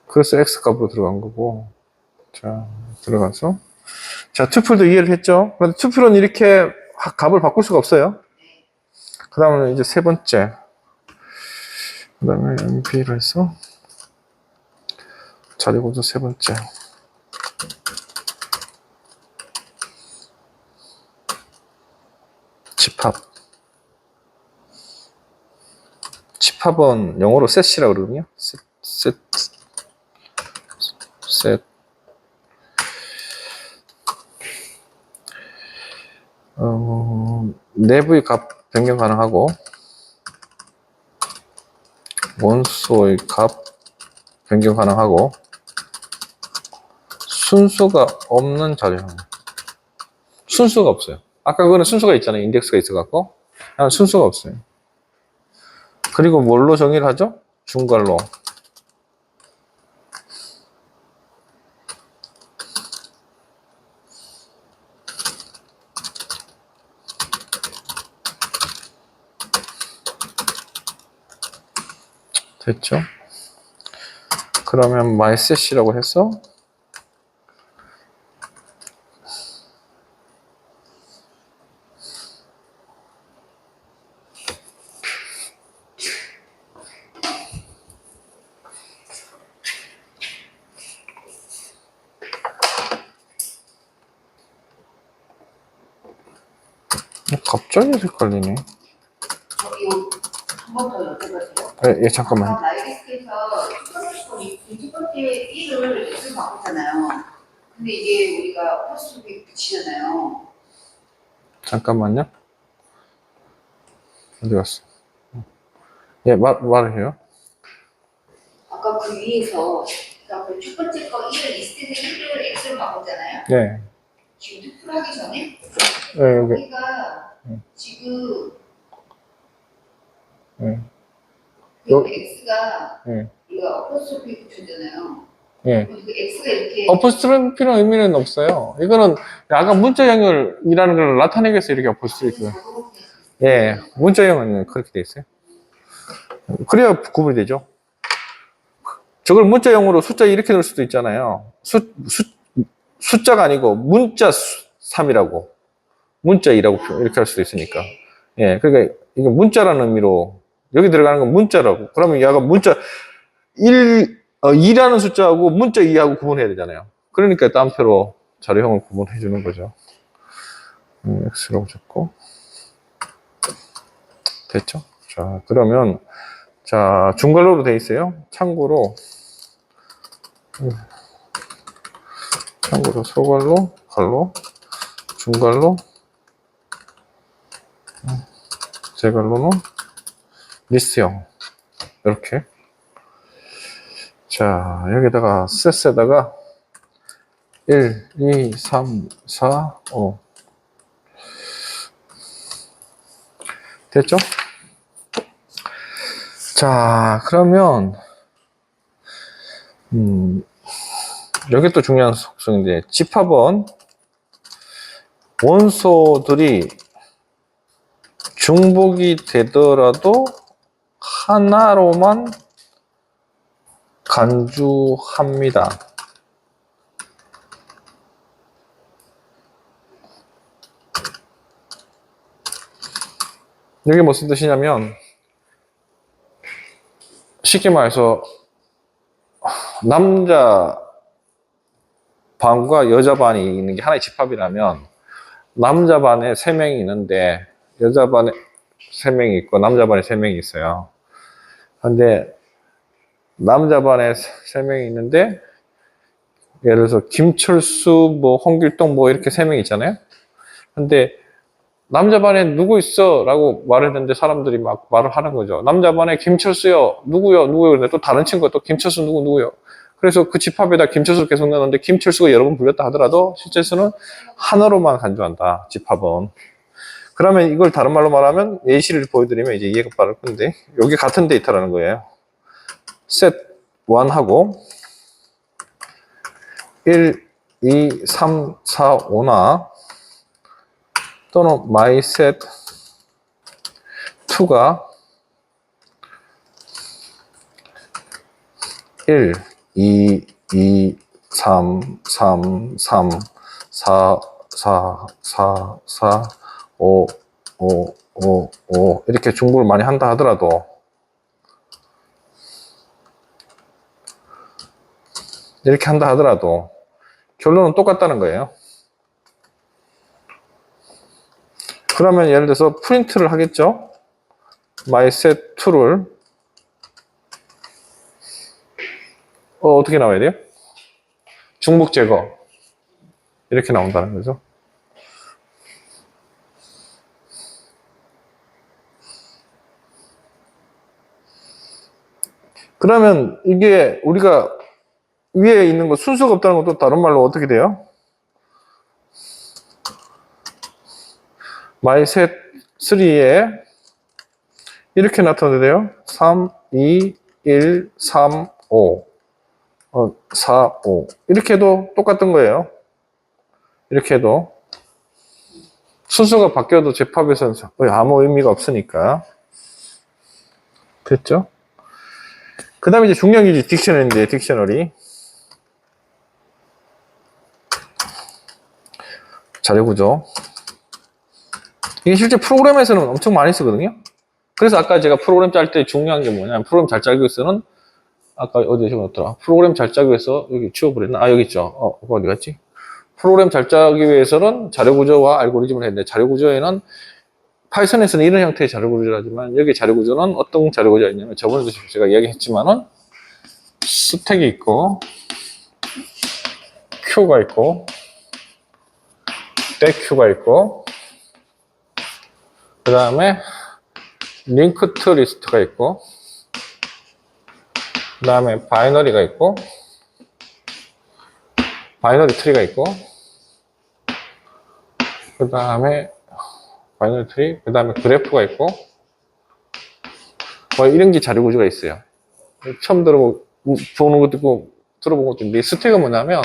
그래서 X 값으로 들어간 거고. 자, 들어가서. 자, 투플도 이해를 했죠? 그런데 투플은 이렇게 값을 바꿀 수가 없어요. 그 다음에 이제 세 번째. 그 다음에 MP로 해서. 자리고도 세 번째. 집합. 집합은 영어로 set이라고 그러거든요. set. 내부의 값 변경 가능하고, 원소의 값 변경 가능하고, 순수가 없는 자료형. 순수가 없어요. 아까 그거는 순수가 있잖아요. 인덱스가 있어갖고. 순수가 없어요. 그리고 뭘로 정의를 하죠? 중괄로. 됐죠? 그러면 myset이라고 해서 갑자기 헷갈리네. 저기 한 번 더 여쭤봐도 예, 예, 잠깐만. 마이리스트에서 첫 번째 1을 X로 바꿨잖아요. 근데 이게 우리가 허스속에 붙이잖아요. 잠깐만요. 어디 갔어? 예, 말해요. 아까 그 위에서 그러니까 그첫 번째 거 1을 리스트에서 1을 X로 바꿨잖아요. 예. 지금 투표하기 전에 예, 여기. 여기가 지금 예. 그 X가 예. 우리가 어퍼스토피 붙였잖아요. 예. 그 X가 이렇게 어퍼스트로피는 의미는 없어요. 이거는 약간 문자형이라는 걸 나타내기 위해서 이렇게 어퍼스트로피. 예, 문자형은 그렇게 돼 있어요. 그래야 구분이 되죠. 저걸 문자형으로 숫자 이렇게 넣을 수도 있잖아요. 숫자가 아니고 문자 3이라고. 문자 2라고 이렇게 할 수도 있으니까. 예, 그러니까 이게 문자라는 의미로 여기 들어가는 건 문자라고. 그러면 얘가 문자 2라는 숫자하고 문자 2하고 구분해야 되잖아요. 그러니까 따옴표로 자료형을 구분해 주는 거죠. X라고 적고. 됐죠? 자, 그러면 자, 중괄호로 돼 있어요. 참고로 소괄호, 괄호, 중괄호, 제괄호는 리스트형. 이렇게. 자, 여기다가 셋에다가 1, 2, 3, 4, 5. 됐죠? 자, 그러면 여기 또 중요한 속성인데 집합은 원소들이 중복이 되더라도 하나로만 간주합니다. 이게 무슨 뜻이냐면 쉽게 말해서 남자 반과 여자 반이 있는 게 하나의 집합이라면 남자 반에 3명이 있는데 여자 반에 3명이 있고 남자 반에 3명이 있어요. 근데 남자 반에 3명이 있는데 예를 들어서 김철수, 뭐 홍길동 뭐 이렇게 3명이 있잖아요. 근데 남자 반에 누구 있어? 라고 말했는데 사람들이 막 말을 하는 거죠. 남자 반에 김철수요. 누구요? 누구요? 근데 또 다른 친구가 또 김철수 누구요? 그래서 그 집합에다 김철수를 계속 넣었는데 김철수가 여러 번 불렸다 하더라도 실제 수는 하나로만 간주한다. 집합은. 그러면 이걸 다른 말로 말하면 예시를 보여드리면 이제 이해가 빠를 건데 여기 같은 데이터라는 거예요. 셋 1하고 1, 2, 3, 4, 5나 또는 myset 2가 1, 2, 2, 3, 3, 3, 4, 4, 4, 4, 5, 5, 5, 5 이렇게 중복을 많이 한다 하더라도 결론은 똑같다는 거예요. 그러면 예를 들어서 프린트를 하겠죠. myset2를 어떻게 나와야 돼요? 중복 제거 이렇게 나온다는 거죠. 그러면 이게 우리가 위에 있는 거 순서가 없다는 것도 다른 말로 어떻게 돼요? myset3에 이렇게 나타내요. 3, 2, 1, 3, 5. 4, 5. 이렇게 해도 똑같은 거예요. 이렇게 해도. 순서가 바뀌어도 집합에서는 아무 의미가 없으니까. 됐죠? 그 다음에 이제 중요한 게 딕셔너리인데, 딕셔너리. 자료구조. 이게 실제 프로그램에서는 엄청 많이 쓰거든요. 그래서 아까 제가 프로그램 짤 때 중요한 게 뭐냐면 프로그램 잘 짜기 위해서는 아까 어디에 적어놨더라. 프로그램 잘 짜기 위해서 여기 지워버렸나? 아 여기 있죠. 그거 어디 갔지? 프로그램 잘 짜기 위해서는 자료구조와 알고리즘을 했는데 자료구조에는 파이썬에서는 이런 형태의 자료구조라지만 여기 자료구조는 어떤 자료구조가 있냐면 저번에도 제가 이야기했지만은 스택이 있고 큐가 있고 백큐가 있고 그 다음에 링크 투 리스트가 있고 그 다음에 바이너리가 있고 바이너리 트리가 있고 그 다음에 바이너리 트리 그 다음에 그래프가 있고 뭐 이런 게 자료 구조가 있어요. 처음 들어보는 것도 있고 들어본 것도 있는데, 스택은 뭐냐면,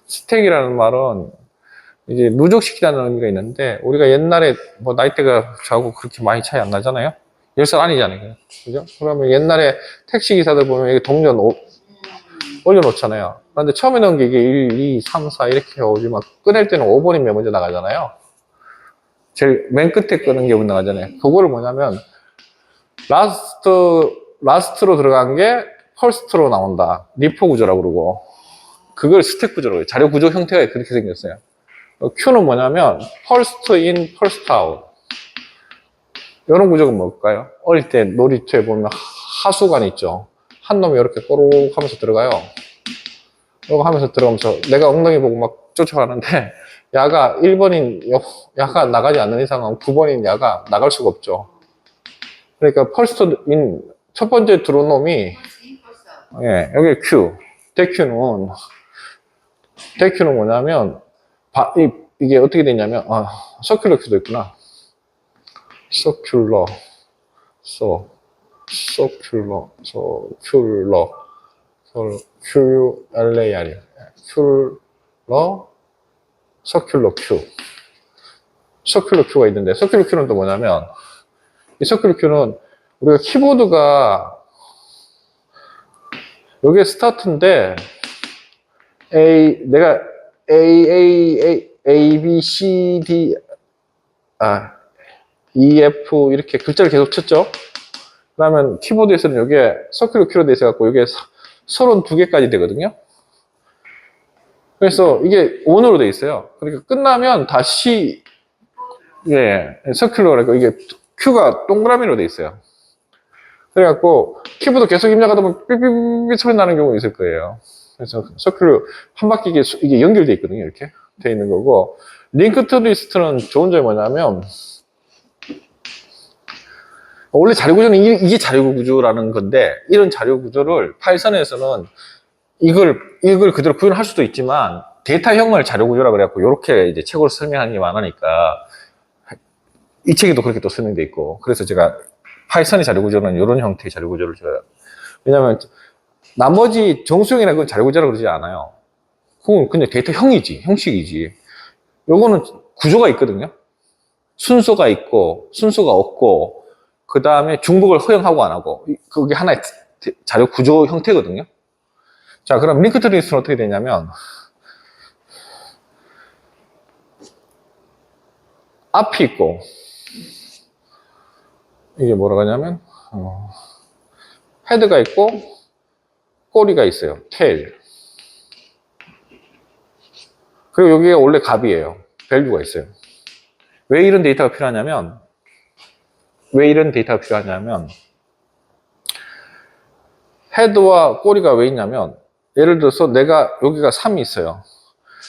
스택이라는 말은 이제 누적시키다는 의미가 있는데, 우리가 옛날에 뭐 나이대가 저하고 그렇게 많이 차이 안 나잖아요? 10살 아니잖아요. 그죠? 그러면 옛날에 택시기사들 보면 이게 동전 올려놓잖아요. 그런데 처음에 넣은 게 이게 1, 2, 3, 4 이렇게 오지만 꺼낼 때는 5번이 맨 먼저 나가잖아요. 제일 맨 끝에 끄는 게 먼저 나가잖아요. 그거를 뭐냐면, 라스트로 들어간 게 퍼스트로 나온다. 리포 구조라고 그러고, 그걸 스택 구조라고 해요. 자료 구조 형태가 그렇게 생겼어요. Q는 뭐냐면, first in, first out. 이런 구조가 뭘까요? 어릴 때 놀이터에 보면 하수관 있죠. 한 놈이 이렇게 꼬록 하면서 들어가요. 이거 하면서 들어가면서 내가 엉덩이 보고 막 쫓아가는데, 야가 1번인 야가 나가지 않는 이상은 9번인 야가 나갈 수가 없죠. 그러니까 first in, 첫 번째 들어온 놈이, 예, 여기 Q. 대Q는 뭐냐면, 이게 어떻게 되냐면, 서큘러 Q도 있구나. 서큘러, QLAR. 서큘러 Q. 서큘러 Q가 있는데, 서큘러 Q는 또 뭐냐면, 이 서큘러 Q는 우리가 키보드가, 여기에 스타트인데, 내가 A, B, C, D, E, F 이렇게 글자를 계속 쳤죠. 그러면 키보드에서는 여기에 서큘러 Q로 돼 있어갖고 여기에 32개까지 되거든요. 그래서 이게 원으로 돼 있어요. 그러니까 끝나면 다시 서큘러라고 이게 Q가 동그라미로 돼 있어요. 그래갖고 키보드 계속 입력하다 보면 삐삐삐삐 소리 나는 경우가 있을 거예요. 그래서 서큘러 한 바퀴 이게 연결돼 있거든요. 이렇게 돼 있는 거고, 링크 투 리스트는 좋은 점이 뭐냐면, 원래 자료 구조는 이게 자료 구조라는 건데, 이런 자료 구조를 파이썬에서는 이걸 그대로 구현할 수도 있지만, 데이터형을 자료 구조라 그래갖고, 이렇게 이제 책으로 설명하는 게 많으니까, 이 책에도 그렇게 또 설명돼 있고, 그래서 제가 파이썬의 자료 구조는 이런 형태의 자료 구조를 줘요. 왜냐면, 나머지 정수형이나 그건 자료 구조라고 그러지 않아요. 그건 그냥 데이터형이지, 형식이지. 요거는 구조가 있거든요. 순서가 있고, 순서가 없고, 그 다음에 중복을 허용하고 안 하고, 그게 하나의 자료 구조 형태거든요. 자, 그럼 링크 투 리스트는 어떻게 되냐면, 앞이 있고, 이게 뭐라고 하냐면, 헤드가 있고, 꼬리가 있어요. 테일. 그리고 여기에 원래 값이에요. 밸류가 있어요. 왜 이런 데이터가 필요하냐면, 헤드와 꼬리가 왜 있냐면, 예를 들어서 내가 여기가 3이 있어요.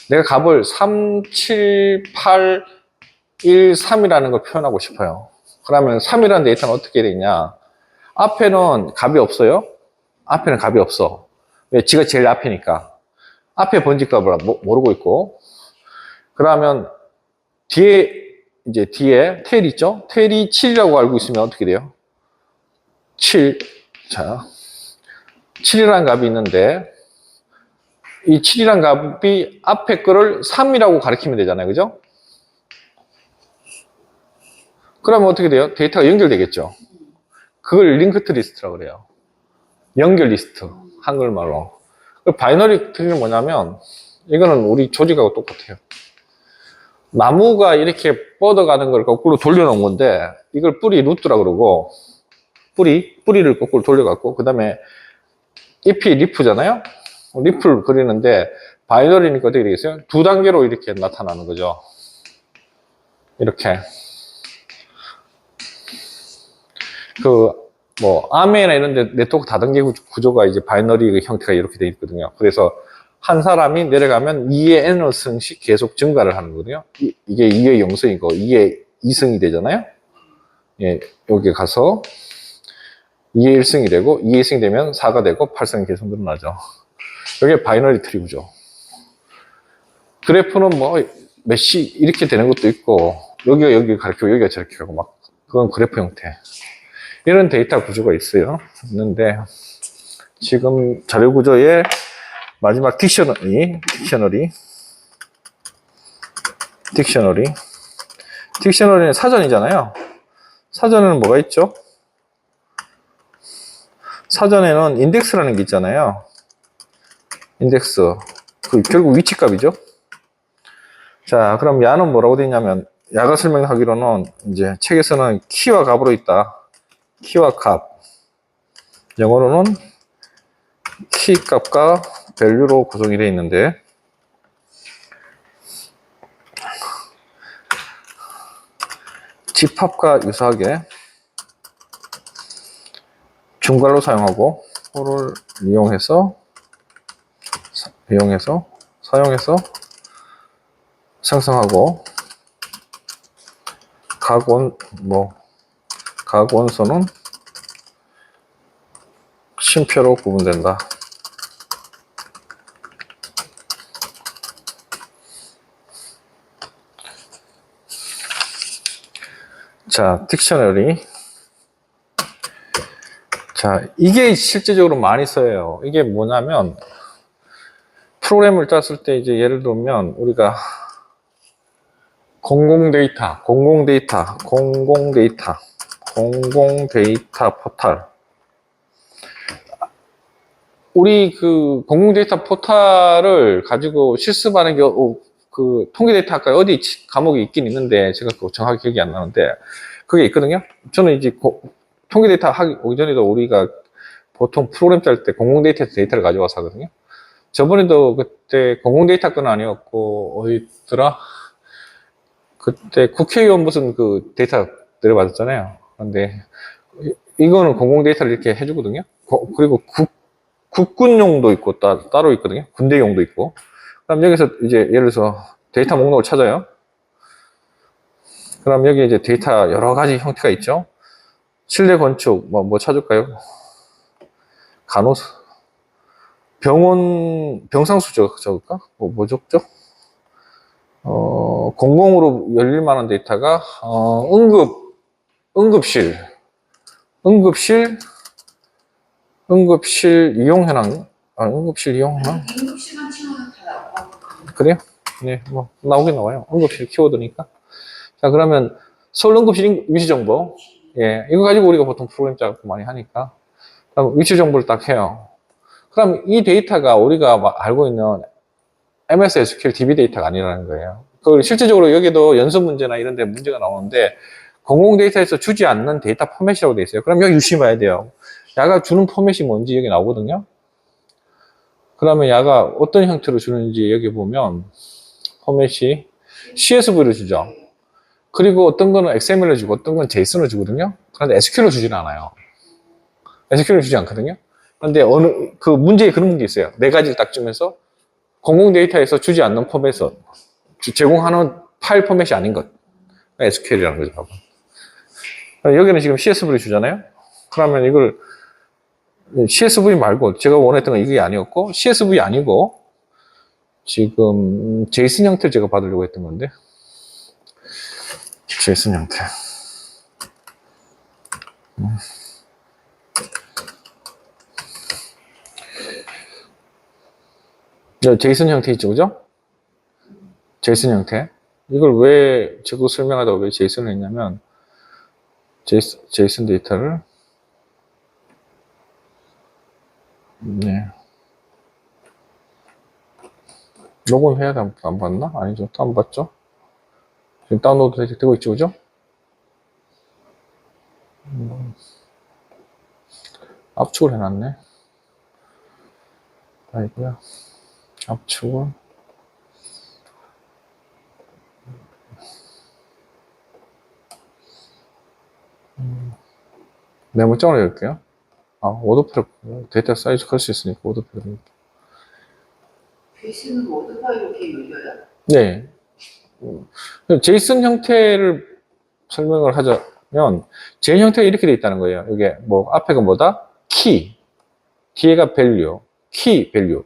내가 값을 3, 7, 8, 1, 3이라는 걸 표현하고 싶어요. 그러면 3이라는 데이터는 어떻게 되냐? 앞에는 값이 없어요. 앞에는 값이 없어. 왜? 지가 제일 앞이니까. 앞에 번지값을 모르고 있고. 그러면 뒤에 테일 있죠? 테일이 7이라고 알고 있으면 어떻게 돼요? 7. 자, 7이라는 값이 있는데, 이 7이라는 값이 앞에 거를 3이라고 가리키면 되잖아요. 그죠? 그러면 어떻게 돼요? 데이터가 연결되겠죠? 그걸 링크드 리스트라고 그래요. 연결 리스트. 한글말로. 바이너리 트리는 뭐냐면, 이거는 우리 조직하고 똑같아요. 나무가 이렇게 뻗어가는 걸 거꾸로 돌려놓은 건데, 이걸 뿌리 루트라고 그러고, 뿌리를 거꾸로 돌려갖고, 그 다음에 잎이 리프잖아요? 리프를 그리는데, 바이너리니까 어떻게 되겠어요? 두 단계로 이렇게 나타나는 거죠. 이렇게. 아메나 이런 데 네트워크 다단계 구조가 이제 바이너리 형태가 이렇게 되어 있거든요. 그래서 한 사람이 내려가면 2의 n을 승씩 계속 증가를 하는 거거든요. 이게 2의 0승이고 2의 2승이 되잖아요. 예, 여기 가서 2의 1승이 되고 2의 2승이 되면 4가 되고 8승이 계속 늘어나죠. 이게 바이너리 트리 구조. 그래프는 메시 이렇게 되는 것도 있고, 여기가 가르치고 여기가 저렇게 가고 막, 그건 그래프 형태. 이런 데이터 구조가 있는데, 지금 자료 구조에 마지막 딕셔너리. 딕셔너리는 사전이잖아요. 사전에는 뭐가 있죠? 사전에는 인덱스라는 게 있잖아요. 인덱스. 그 결국 위치값이죠. 자, 그럼 야는 뭐라고 되어 있냐면, 야가 설명하기로는 이제 책에서는 키와 값으로 있다. 키와 값. 영어로는 키 값과 밸류로 구성이 되어 있는데, 집합과 유사하게 중괄호 사용하고 호를 사용해서 생성하고 각 원소는 쉼표로 구분된다. 자, 딕셔너리. 자, 이게 실제적으로 많이 써요. 이게 뭐냐면, 프로그램을 짰을 때 이제 예를 들면, 우리가 공공 데이터 포탈. 우리 그 공공 데이터 포탈을 가지고 실습하는 그 통계 데이터 학과에 어디 과목이 있긴 있는데, 제가 그거 정확히 기억이 안 나는데, 그게 있거든요. 저는 이제 통계 데이터 하기 오기 전에도 우리가 보통 프로그램 짤 때 공공 데이터에서 데이터를 가져와서 하거든요. 저번에도 그때 공공 데이터 건 아니었고, 어디더라? 그때 국회의원 무슨 그 데이터 내려받았잖아요. 근데 이거는 공공 데이터를 이렇게 해주거든요. 그리고 국군용도 있고 따로 있거든요. 군대용도 있고. 그럼 여기서 이제 예를 들어서 데이터 목록을 찾아요. 그럼 여기 이제 데이터 여러 가지 형태가 있죠. 실내 건축 뭐 찾을까요? 간호사, 병상수 적을까? 뭐 적죠? 공공으로 열릴 만한 데이터가 응급실 이용 현황. 응급실 이용 현황. 응급실만 치면 다 나와. 그래요? 네, 뭐 나오긴 나와요. 응급실 키워드니까. 자, 그러면 서울 응급실 위치 정보. 예, 이거 가지고 우리가 보통 프로그램 작업 많이 하니까. 그럼 위치 정보를 딱 해요. 그럼 이 데이터가 우리가 알고 있는 MS SQL DB 데이터가 아니라는 거예요. 그걸 실제적으로 여기도 연습 문제나 이런 데 문제가 나오는데 공공 데이터에서 주지 않는 데이터 포맷이라고 돼 있어요. 그럼 여기 유심히 봐야 돼요. 야가 주는 포맷이 뭔지 여기 나오거든요. 그러면 야가 어떤 형태로 주는지 여기 보면 포맷이 CSV로 주죠. 그리고 어떤 거는 XML로 주고 어떤 건 JSON으로 주거든요. 그런데 SQL로 주지는 않아요. SQL로 주지 않거든요. 그런데 그 문제에 그런 문제 있어요. 네 가지를 딱 주면서 공공 데이터에서 주지 않는 포맷은 제공하는 파일 포맷이 아닌 것. SQL이라는 거죠. 여기는 지금 CSV를 주잖아요. 그러면 이걸 CSV 말고 제가 원했던 건 이게 아니었고 CSV 아니고 지금 JSON 형태를 제가 받으려고 했던 건데 JSON 형태. JSON 형태 있죠, 그죠? JSON 형태. 이걸 왜 저거 설명하다가 왜 JSON을 했냐면 JSON 데이터를 네. 로그인 해야 안 봤나? 아니죠. 또 안 봤죠? 지금 다운로드 되고 있죠, 그죠? 압축을 해놨네. 아이고야. 압축을. 메모장을 열게요. 워드프레 데이터 사이즈 클 수 있으니까 워드프레. JSON은 워드 파일로 이렇게 열려요? 네. 제이슨 형태를 설명을 하자면, 제이 형태가 이렇게 돼 있다는 거예요. 이게 뭐, 앞에가 뭐다? 키. 뒤에가 밸류. 키, 밸류.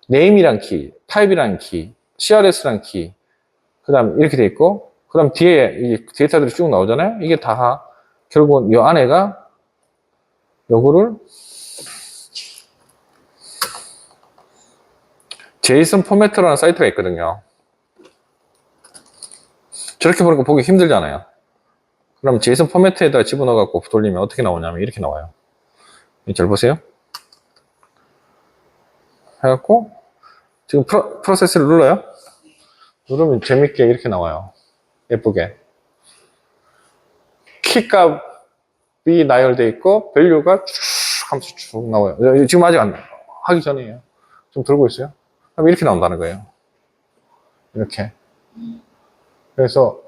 네임이란 키, 타입이란 키, CRS란 키. 그 다음 이렇게 돼 있고, 그 다음 뒤에 이 데이터들이 쭉 나오잖아요. 이게 다 결국은 이 안에가 요거를 제이슨 포매트라는 사이트가 있거든요. 저렇게 보니까 보기 힘들잖아요. 그럼 제이슨 포매트에다 집어넣어 갖고 돌리면 어떻게 나오냐면 이렇게 나와요. 잘 보세요. 해갖고 지금 프로세스를 눌러요. 누르면 재밌게 이렇게 나와요. 예쁘게. 키값이 나열되어 있고 밸류가 쭉 하면서 쭉 나와요. 지금 아직 하기 전이에요. 좀 들고 있어요. 그럼 이렇게 나온다는 거예요. 이렇게. 그래서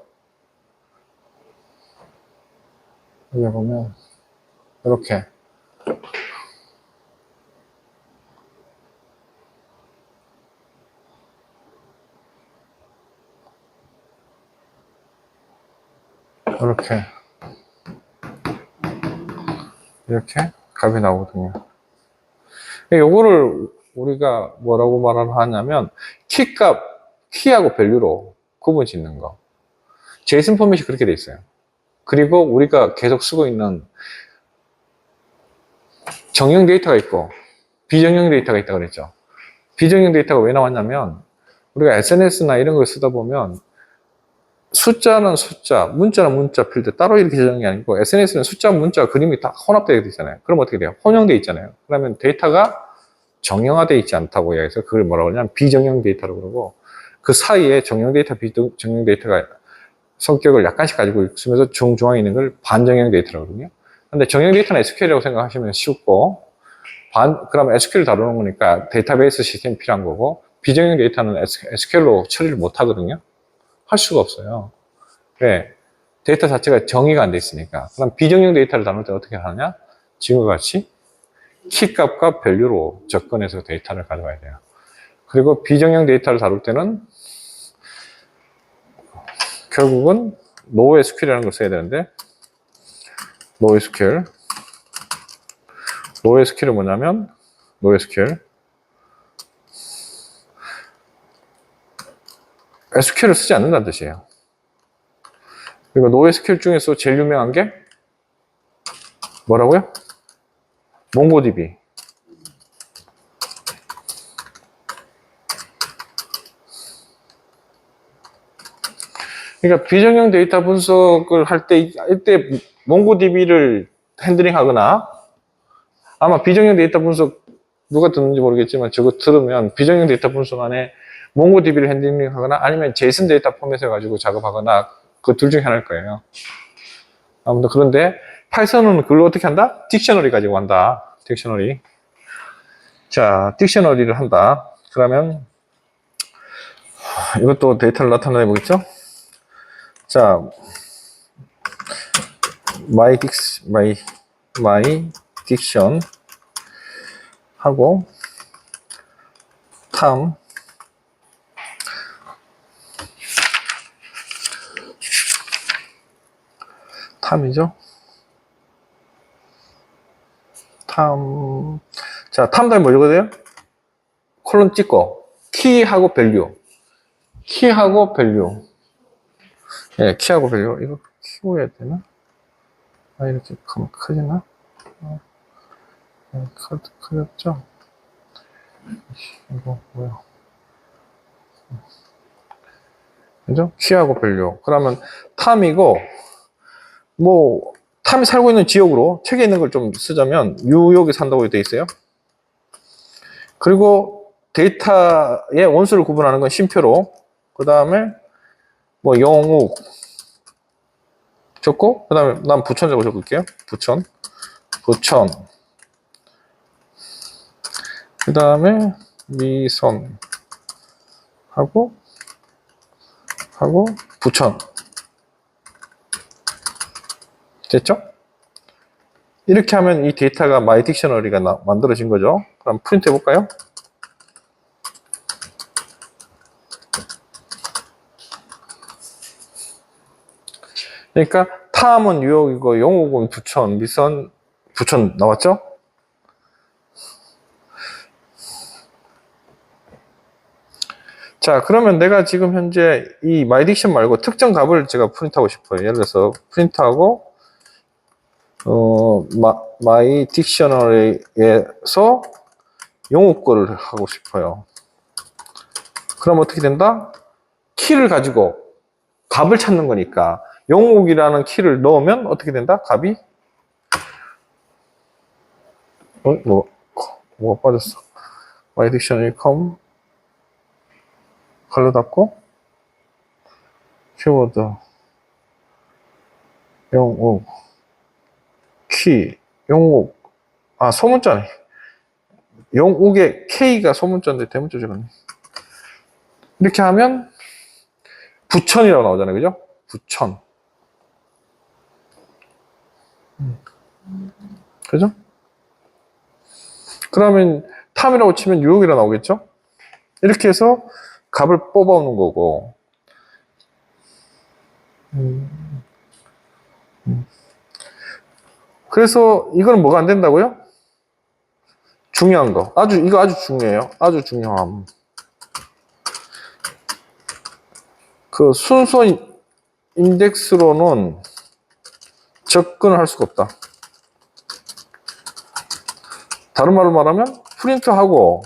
여기 보면 이렇게 이렇게 값이 나오거든요. 요거를 우리가 뭐라고 말을 하냐면 키하고 밸류로 구분 짓는 거. 제이슨 포맷이 그렇게 돼 있어요. 그리고 우리가 계속 쓰고 있는 정형 데이터가 있고 비정형 데이터가 있다고 그랬죠. 비정형 데이터가 왜 나왔냐면 우리가 SNS나 이런 걸 쓰다 보면 숫자는 숫자, 문자는 문자 필드 따로 이렇게 저장한 게 아니고 SNS는 숫자, 문자, 그림이 다 혼합되어 있잖아요. 그럼 어떻게 돼요? 혼용되어 있잖아요. 그러면 데이터가 정형화되어 있지 않다고 해서 그걸 뭐라고 하냐면 비정형 데이터라고 그러고 그 사이에 정형 데이터, 비정형 데이터가 성격을 약간씩 가지고 있으면서 중앙에 있는 걸 반정형 데이터라고 그러거든요. 근데 정형 데이터는 SQL이라고 생각하시면 쉽고 그러면 SQL 다루는 거니까 데이터베이스 시스템이 필요한 거고 비정형 데이터는 SQL로 처리를 못 하거든요. 할 수가 없어요. 왜? 데이터 자체가 정의가 안 돼 있으니까. 그럼 비정형 데이터를 다룰 때 어떻게 하느냐? 지금과 같이 키값과 밸류로 접근해서 데이터를 가져와야 돼요. 그리고 비정형 데이터를 다룰 때는 결국은 NoSQL이라는 걸 써야 되는데 NoSQL은 뭐냐면 SQL을 쓰지 않는다는 뜻이에요. 그리고 NoSQL 중에서 제일 유명한 게 뭐라고요? 몽고DB. 그러니까 비정형 데이터 분석을 할 때 이때 몽고DB를 핸들링 하거나 아마 비정형 데이터 분석 누가 듣는지 모르겠지만 저거 들으면 비정형 데이터 분석 안에 몽고DB를 핸들링 하거나 아니면 제이슨 데이터 포맷을 가지고 작업하거나 그 둘 중에 하나일 거예요. 아무튼 그런데 파이썬은 그걸 어떻게 한다? 딕셔너리 가지고 한다. 딕셔너리. 자, 딕셔너리를 한다. 그러면 이것도 데이터를 나타내 보겠죠? 자, my diction 하고 탐이죠. 자, 탐 다음에 뭐죠? 돼요? 콜론 찍고 키하고 밸류. 예, 키하고 밸류. 이거 키워야 되나? 아, 이렇게 가면 커지나? 커졌죠? 이거 뭐야? 그죠? 키하고 밸류. 그러면 탐이고 뭐 탐이 살고 있는 지역으로 책에 있는 걸 좀 쓰자면 뉴욕에 산다고 되어 있어요. 그리고 데이터의 원수를 구분하는 건 쉼표로, 그 다음에 뭐 영욱 적고, 그 다음에 난 부천이라고 적을게요. 부천. 그 다음에 미선 하고 부천. 됐죠? 이렇게 하면 이 데이터가 마이 딕셔너리가 만들어진 거죠. 그럼 프린트 해볼까요? 그러니까 탐은 뉴욕이고 영옥은 부천, 미선, 부천 나왔죠? 자, 그러면 내가 지금 현재 이 마이 딕션 말고 특정 값을 제가 프린트하고 싶어요. 예를 들어서 프린트하고 마이 딕셔너리에서 영어 거를 하고 싶어요. 그럼 어떻게 된다? 키를 가지고 값을 찾는 거니까 0옥이라는 키를 넣으면 어떻게 된다? 값이 뭐가 빠졌어? y 딕셔너리 com 갈로 닫고 키워드 0옥 키 0옥 소문자네. 0옥의 K가 소문자인데 대문자 적었네. 이렇게 하면 부천이라고 나오잖아요. 그죠? 부천. 그죠? 그러면 탐이라고 치면 6이라 나오겠죠? 이렇게 해서 값을 뽑아오는 거고. 그래서 이거는 뭐가 안 된다고요? 중요한 거. 이거 아주 중요해요. 아주 중요함. 그 순서 인덱스로는 접근을 할 수가 없다. 다른 말로 말하면 프린트하고